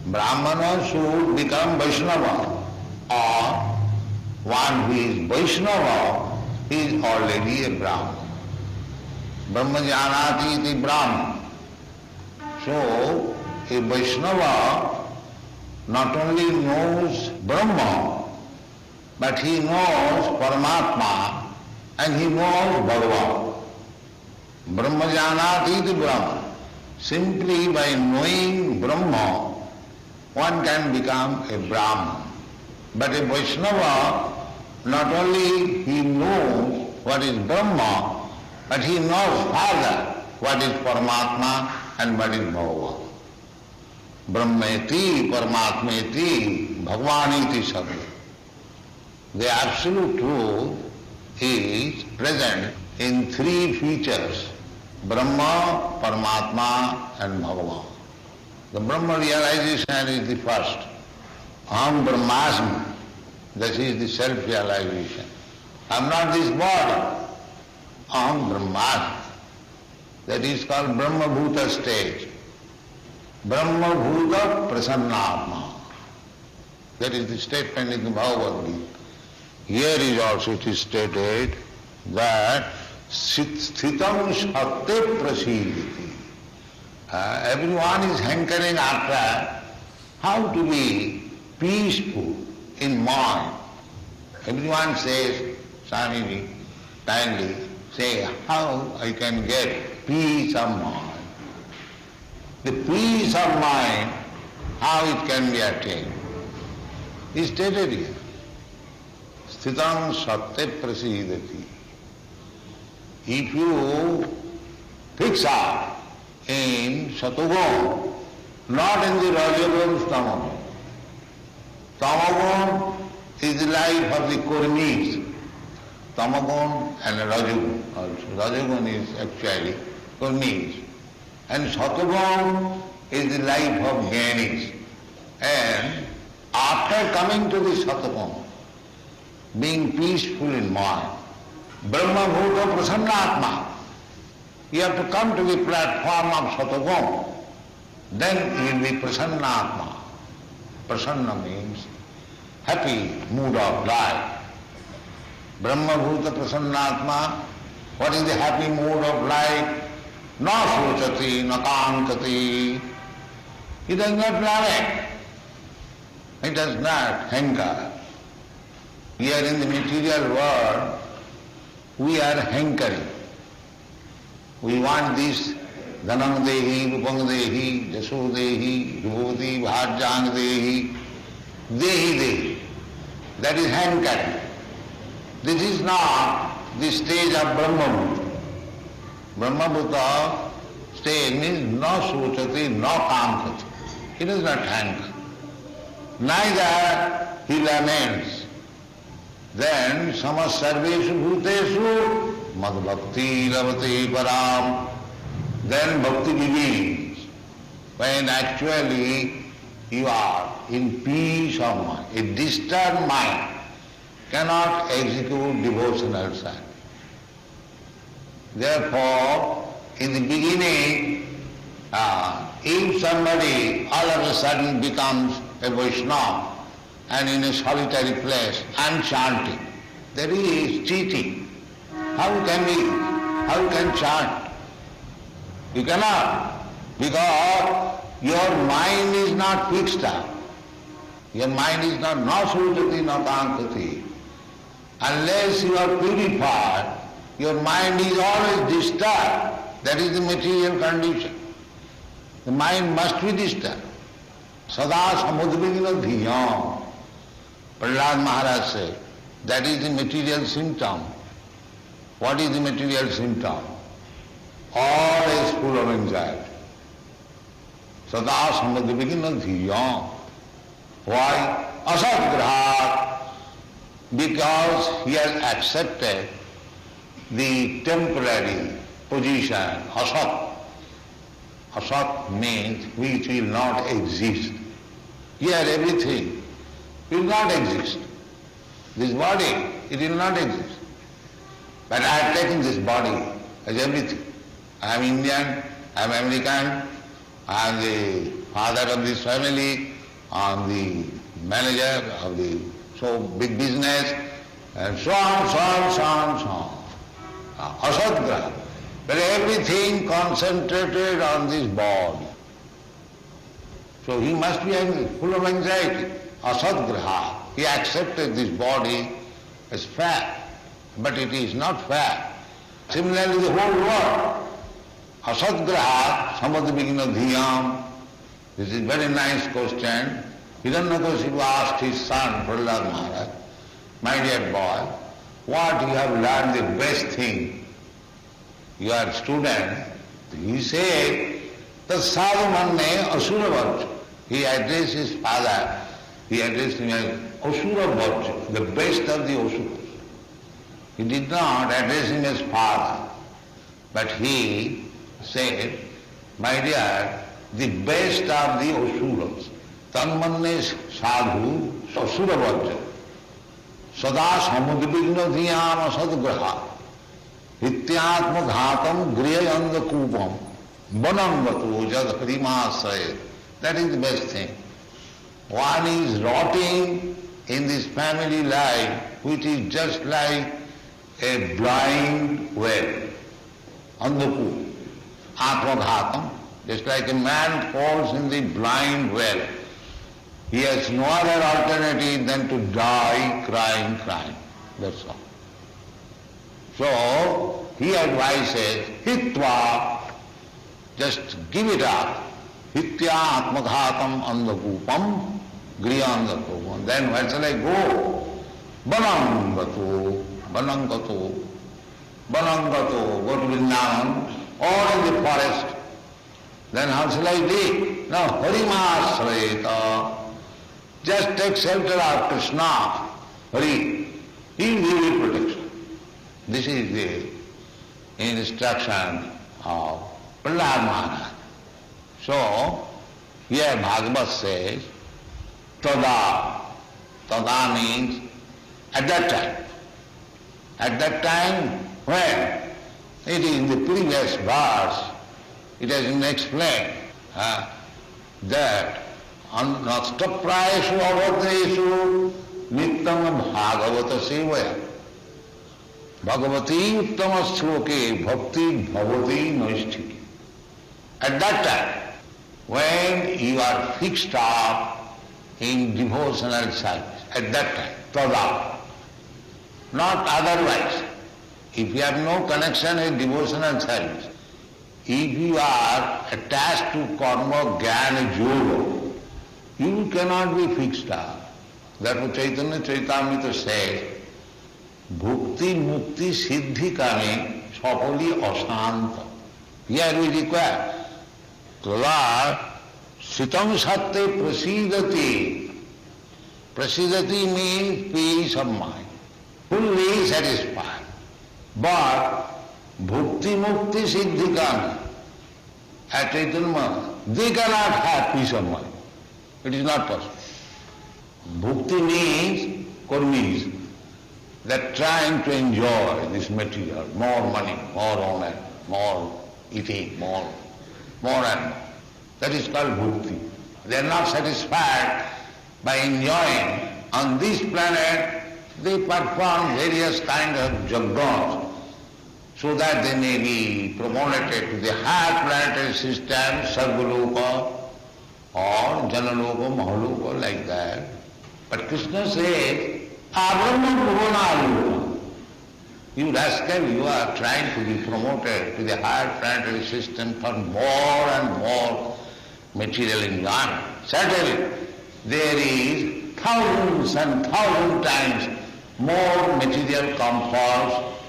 Brahmana should become Vaishnava, or one who is Vaishnava is already a Brahmana. Brahma Janati iti Brahmana. So, a Vaishnava not only knows Brahma, but he knows Paramatma and he knows Bhagavan. Brahma Janati iti Brahmana. Simply by knowing Brahma, one can become a Brahman. But a Vaishnava, not only he knows what is Brahma, but he knows further what is Paramatma and what is Bhagavan. Brahmeti, Paramatmeti, Bhagavaniti Sabha. The absolute truth is present in three features, Brahma, Paramatma and Bhagavan. The Brahma realization is the first. Aham Brahmasmi, that is the self-realization. I am not this body. Aham Brahmasmi. That is called Brahma Bhuta stage. Brahma Bhuta Prasannatma. That is the statement in the Bhagavad Gita. Here is also it is stated that Sthitam Satya Prasiditi. Everyone is hankering after how to be peaceful in mind. Everyone says, Swamiji, kindly say how I can get peace of mind. The peace of mind, how it can be attained, is stated here. Sthitam Satya Prasidati. If you fix up in Satoguna, not in the Rajagun Tamagun. Tamagun is the life of the Kurmis. Tamagun and Rajagun also. Rajagun is actually Kurmis. And Satoguna is the life of Jnanis. And after coming to the Satoguna, being peaceful in mind, Brahma Bhuta Prasannatma, you have to come to the platform of Satoguna, then you will be Prasannatma. Prasanna means happy mood of life. Brahma Bhuta Prasannatma, what is the happy mood of life? Na sochati, na kankati. He does not panic. He does not hanker. Here in the material world, we are hankering. We want this dhanam dehi, rupam dehi, jaso dehi, vibhuti, bhajjang dehi, dehi. That is hankering. This is not the stage of Brahma. Brahma stage means no sochati, no kankati. He does not hanker. Neither he laments. Then samas sarveshu bhuteshu mad bhakti lavate param. Then bhakti begins when actually you are in peace of mind. A disturbed mind cannot execute devotional service. Therefore, in the beginning, if somebody all of a sudden becomes a Vaishnava and in a solitary place and chanting, there is cheating. How can chant? You cannot, because your mind is not fixed up. Your mind is not nasutati natankati. Unless you are purified, your mind is always disturbed. That is the material condition. The mind must be disturbed. Sada samudvigna dhiyam. Prahlad Maharaj said, that is the material symptom. What is the material symptom? Always full of anxiety. Sada samudvigna dhiyam. Why? Asatgrahat. Because he has accepted the temporary position, asat. Asat means which will not exist. Here everything will not exist. This body, it will not exist. But I have taken this body as everything. I am Indian, I am American, I am the father of this family, I am the manager of the so big business, and so on, so on, so on, so on. Asadgraha. But everything concentrated on this body. So he must be full of anxiety. Asadgraha. He accepted this body as fact, but it is not fact. Similarly, the whole world. Asadgraha, samadvigna dhiyam. This is a very nice question. Hiranyakasipu asked his son, Prahlad Maharaj, my dear boy, what you have learned the best thing? You are a student. He said, the sadhu manne asura varja. He addressed his father, he addressed him as asura varja, the best of the asuras. He did not address him as father, but he said, my dear, the best of the asuras. Tanmanne sadhu asura varja. Sada samudvigna dhiyam asadgraha. Hityatma ghatam griyayanda kupam. Banamvatu jad harimasaya. That is the best thing. One is rotting in this family life, which is just like a blind well. Andaku. Atma ghatam. Just like a man falls in the blind well. He has no other alternative than to die crying. That's all. So, he advises, hitva, just give it up. Hitya atmaghatam andakupam, griya andakupam. Then where shall I go? Banangato, go to Vrindavan, or in the forest. Then how shall I live? Now, harimasrayeta. Just take shelter of Krishna, Hari. He will give you protection. This is the instruction of Prahlad Maharaj. So, here Bhagavad says, Tada. Tada means at that time. At that time, when? It is in the previous verse, it has been explained that Nastaprayesu avateshu nityam bhagavata sevaya. Bhagavati uttama shloke bhakti bhavati naisthiki. At that time, when you are fixed up in devotional service, at that time, tada, not otherwise. If you have no connection with devotional service, if you are attached to karma, jnana, yoga, you cannot be fixed up. Therefore Chaitanya Charitamrita says, bhukti, mukti, siddhi kame, sapali asanta. Here we require, tada, sitam satte prasidati. Prasidati means peace of mind, fully satisfied. But bhukti, mukti, siddhi kame, at Chaitanya, they cannot have peace of mind. It is not possible. Bhukti means, karmis, that trying to enjoy this material, more money, more honor, more eating, more and more. That is called bhukti. They are not satisfied by enjoying. On this planet, they perform various kinds of yajnas, so that they may be promoted to the higher planetary system, Sarvaloka or Janaloka, Mahaloka, like that. But Krishna says, Abrahma Bhuvana. You rascal, you are trying to be promoted to the higher planetary system for more and more material enjoyment. Certainly, there is thousands and thousands times more material comforts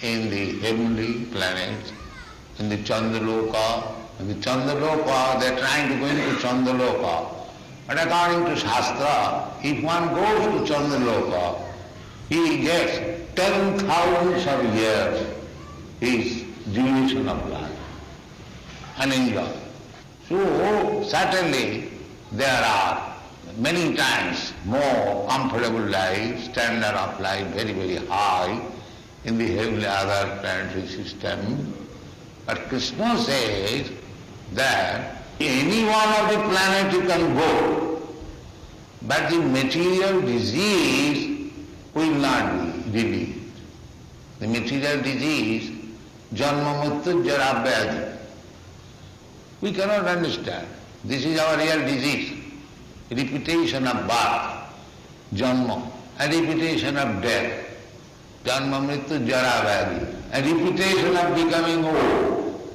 in the heavenly planets, in the Chandraloka. In the Chandraloka, they are trying to go into Chandraloka. But according to Shastra, if one goes to Chandraloka, he gets 10,000 of years his duration of life and enjoy. So certainly there are many times more comfortable life, standard of life very, very high in the heavenly other planetary system. But Krishna says that any one of the planet you can go, but the material disease will not be relieved. The material disease, janma mrityu jara vyadhi. We cannot understand. This is our real disease. Repetition of birth, janma, and repetition of death, janma mrityu jara vyadhi, and repetition of becoming old,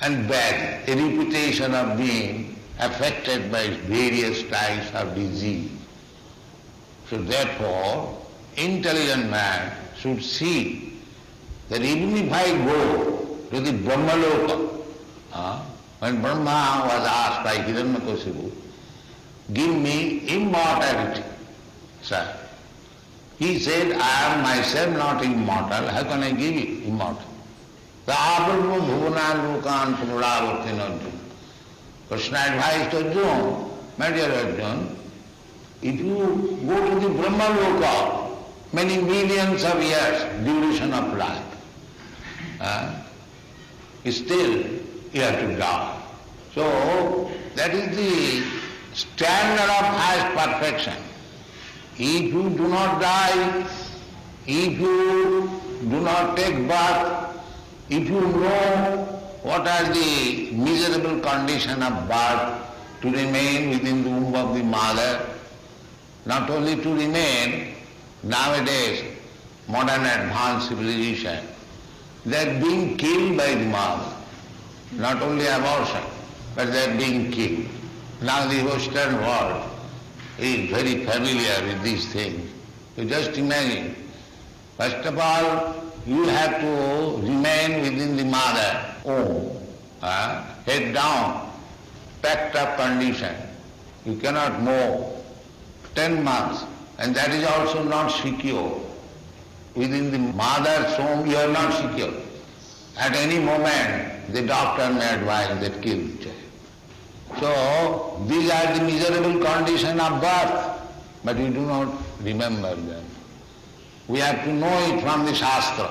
and bad, a repetition of being affected by various types of disease. So therefore, intelligent man should see that even if I go to the Brahmaloka, when Brahma was asked by Hiranyakasipu, give me immortality, sir. He said, I am myself not immortal, how can I give you immortal? The Abrahma Bhuvana Lokan Punaravartin Arjuna. Krishna advised Arjuna, my dear Arjuna, if you go to the Brahma Loka, many millions of years duration of life, still you have to die. So that is the standard of highest perfection. If you do not die, if you do not take birth, if you know what are the miserable condition of birth, to remain within the womb of the mother, not only to remain, nowadays, modern advanced civilization, they are being killed by the mother. Not only abortion, but they are being killed. Now the Western world is very familiar with these things. You just imagine, first of all, you have to remain within the mother womb, head down, packed up condition. You cannot move 10 months, and that is also not secure. Within the mother's womb, you are not secure. At any moment, the doctor may advise that kill the child. So, these are the miserable conditions of birth, but we do not remember them. We have to know it from the Shastra.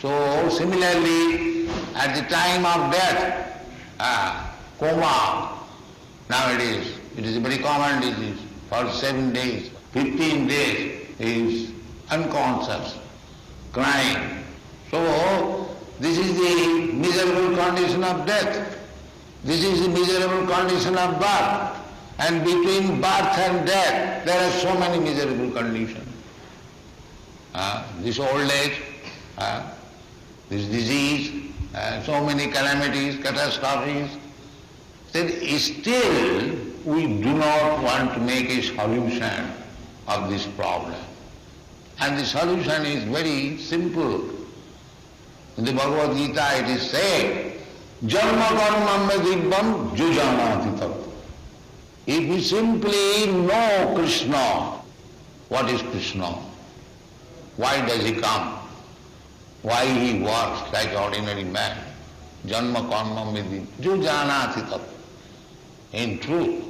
So, similarly, at the time of death, coma, nowadays, it is a very common disease. For 7 days, 15 days, he is unconscious, crying. So, this is the miserable condition of death. This is the miserable condition of birth. And between birth and death, there are so many miserable conditions. This old age, this disease, so many calamities, catastrophes. Then still, we do not want to make a solution of this problem. And the solution is very simple. In the Bhagavad Gita it is said, Janma karmam dibbam jujanati tat. If we simply know Krishna, what is Krishna? Why does he come? Why he works like ordinary man? Janma karmam dibbam jujanati tat. In truth,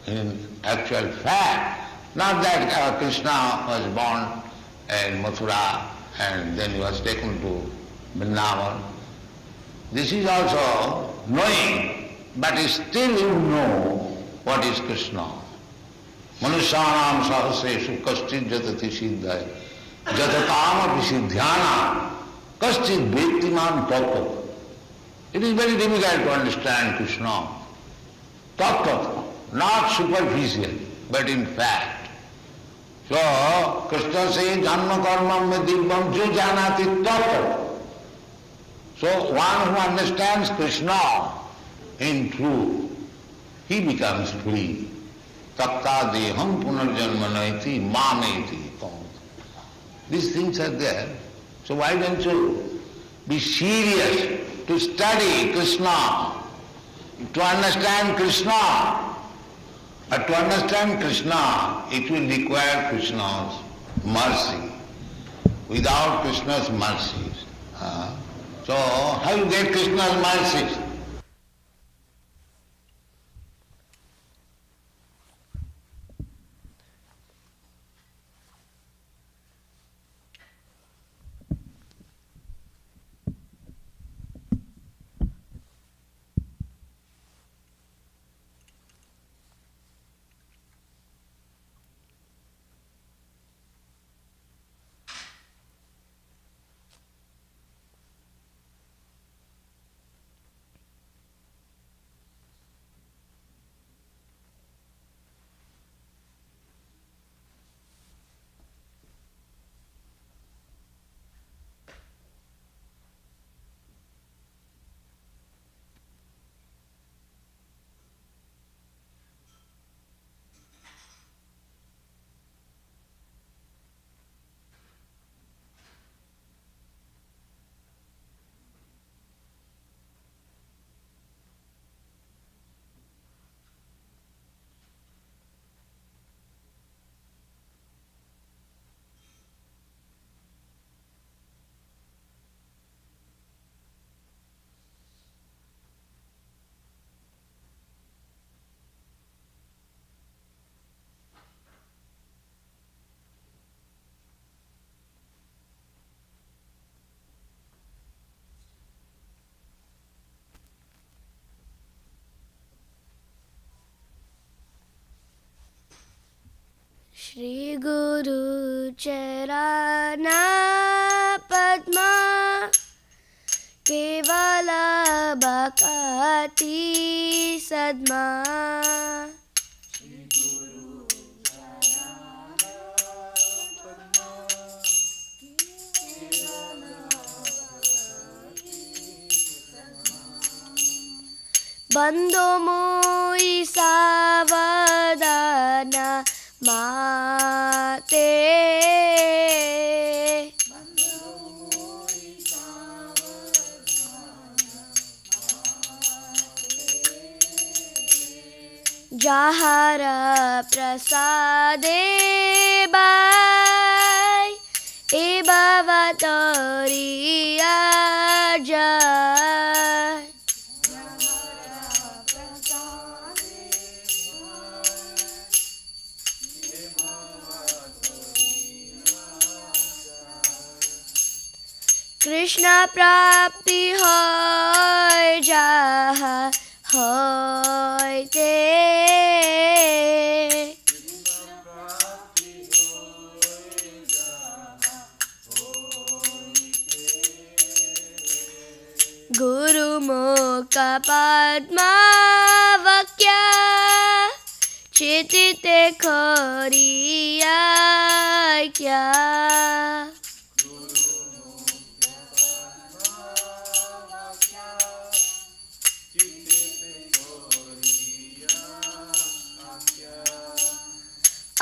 in actual fact, not that Krishna was born in Mathura and then he was taken to Vrindavan. This is also knowing, but still you know what is Krishna. Manusyanam sahasreshu kaschid jatati siddhaya jatatama visiddhyana Kaschit Bhektiman Tattva. It is very difficult to understand Krishna. Tattva, not superficial, but in fact. So, Krishna says, Janma karma me dibbam jo janati tattva. So, one who understands Krishna in truth, he becomes free. Tatta deham punarjanmanaiti mameti. These things are there. So why don't you be serious to study Krishna, to understand Krishna? But to understand Krishna, it will require Krishna's mercy. Without Krishna's mercies. So how you get Krishna's mercies? Shri Guru Charana Padma Kevala Bhakati Sadma Bando moi savadana mate Jahara prasade bai e bhavatori ajay Krishna prapti hoy jaha hoy te Guru Mukha Padma Vakya Chitite Khoriya Kya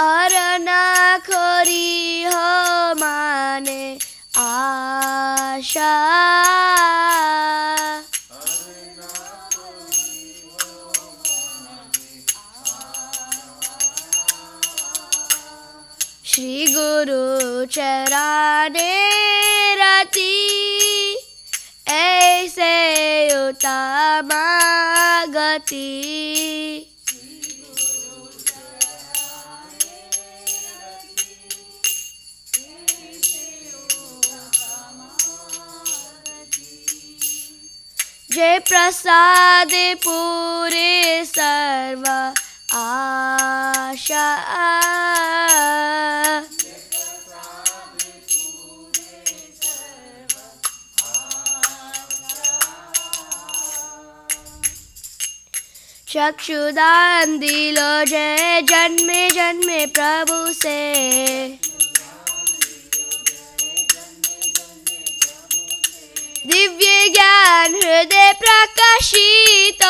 Arana khori ho mane asha Shri Guru Charane Rati Aise Utama Gati Jai Prasade Pure Sarva Asha चक्षुदान दिलो जय जन्मे जन्मे प्रभु से दिव्य ज्ञान हृदय प्रकाशित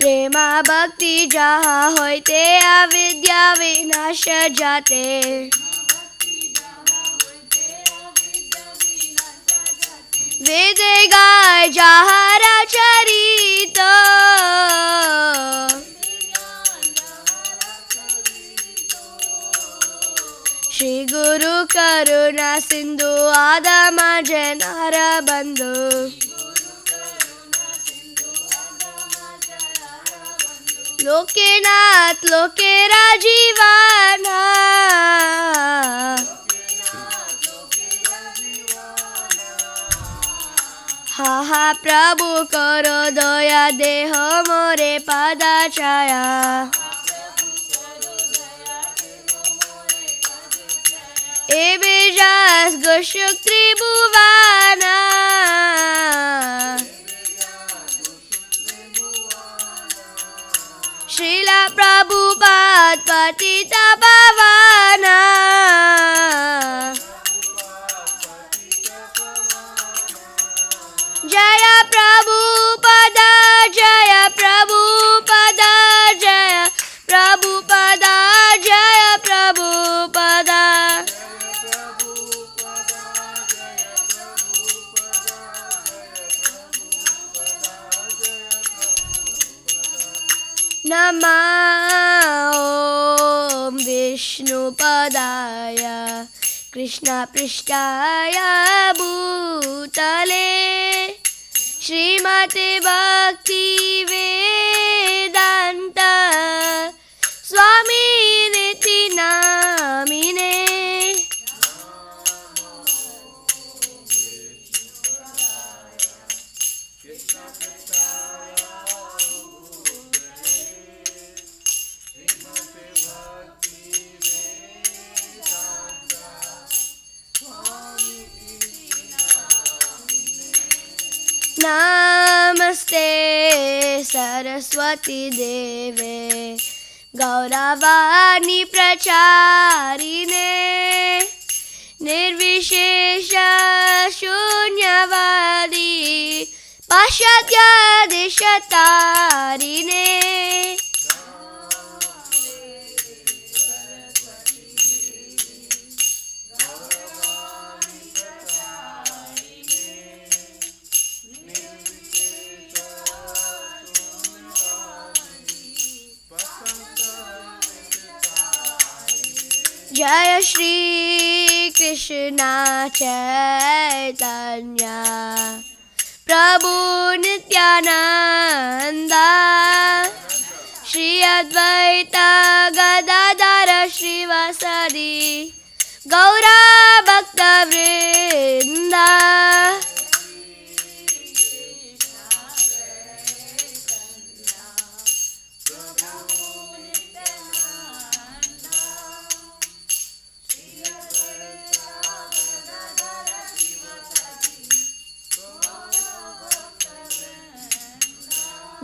प्रेमा भक्ति जहाँ होते अविद्या विनाश जाते वेद गाय जहाँ चरित श्री गुरु करुणा सिंधु आदम जनार बंधु लोकेनाथ लोकेरा जीवाना हा हा प्रभु करो दया देह मोरे पदा छाया ए बेजास गुशुक त्रिभुवाना श्रीला प्रभुपाद पतिता पावाना जय प्रभुपदा जय प्रभुपदा जय प्रभुपदा जय प्रभुपदा नमः ॐ विष्णुपदाय कृष्णपृष्ठाय भूतले श्रीमते भक्ति वेदांत स्वामी निति नामिने नमस्ते सरस्वती देवे गौरवाणी प्रचारिणे निर्विशेष शून्यवादी पाश्चात्य देशतारिणे जय श्री कृष्ण चैतन्य प्रभु नित्यानंद श्री अद्वैत गदाधर श्रीवासदि गौरा भक्त वृंद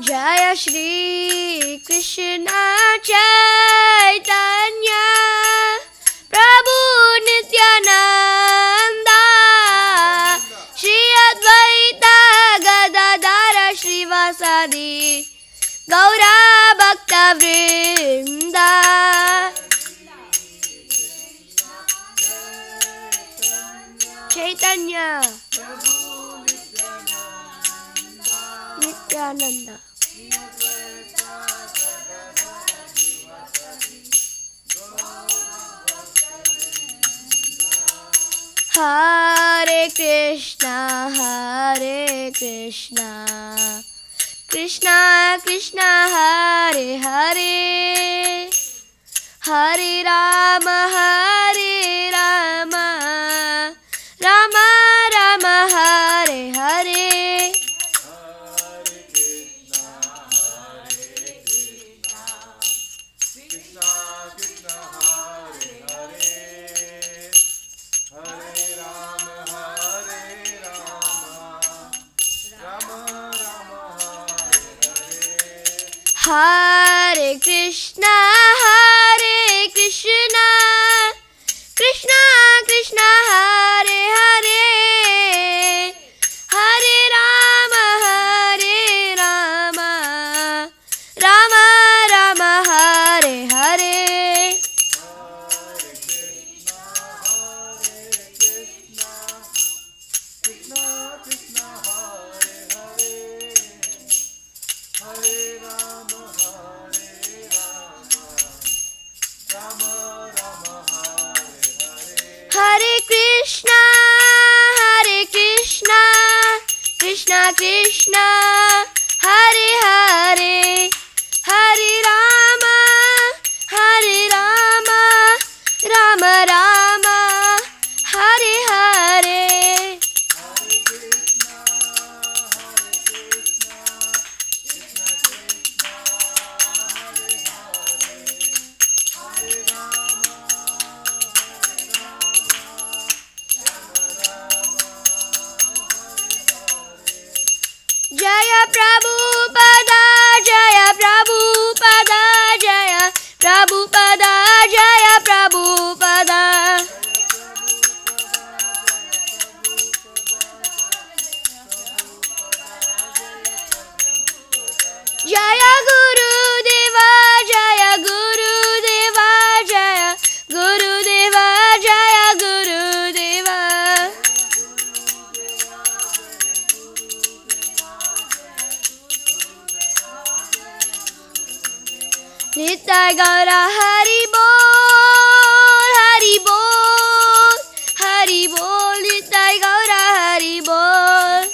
जय श्री कृष्ण चैतन्य प्रभु नित्यानंद श्री अद्वैत गदाधर श्रीवासदि गौरा भक्त वृंद चैतन्य नित्यानंद हरे Krishna Krishna Krishna Hare Hare Hare Ram Ram Ram Hare Hare Hare Rama Hare Krishna, Hare Krishna, Krishna Krishna, Hare Hare, Hare Rama, Rama Rama, Hare Hare. Hare Krishna, Krishna Krishna, Hare Hare, Hare Rama, Rama Rama, Hare Hare. Jaya Prabhupada, Jaya Prabhupada, Jaya Prabhupada, Jaya Prabhupada. Jaya Guru Deva, Jaya Guru Deva, Jaya Guru Deva, Jaya Guru Deva. Nitai Gaura Hari Bol, Hari Bol, Hari Bol, Nitai Gaura Hari Bol.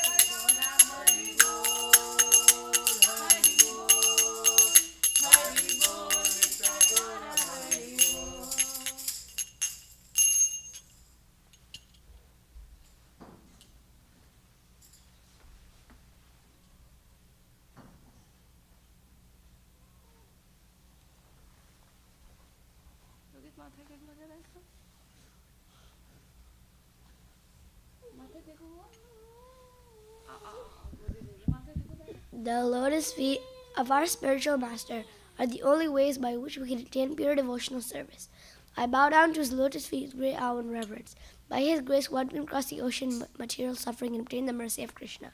The lotus feet of our spiritual master are the only ways by which we can attain pure devotional service. I bow down to his lotus feet with great awe and reverence. By his grace, one can cross the ocean of material suffering and obtain the mercy of Krishna.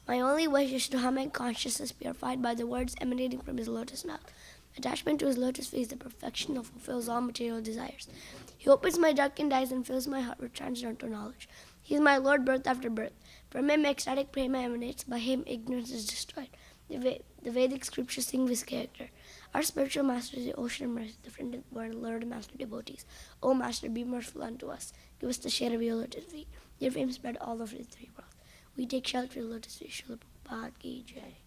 My only wish is to have my consciousness purified by the words emanating from his lotus mouth. Attachment to his lotus feet is the perfection that fulfills all material desires. He opens my darkened eyes and fills my heart with transcendental knowledge. He is my Lord birth after birth. From him ecstatic prema emanates, by him ignorance is destroyed. The Vedic scriptures sing his character. Our spiritual master is the ocean of mercy, the friend of our Lord and Master devotees. O Master, be merciful unto us. Give us the share of your lotus feet. Your fame spread all over the three worlds. We take shelter of the lotus feet. Srila Prabhupada ki jai.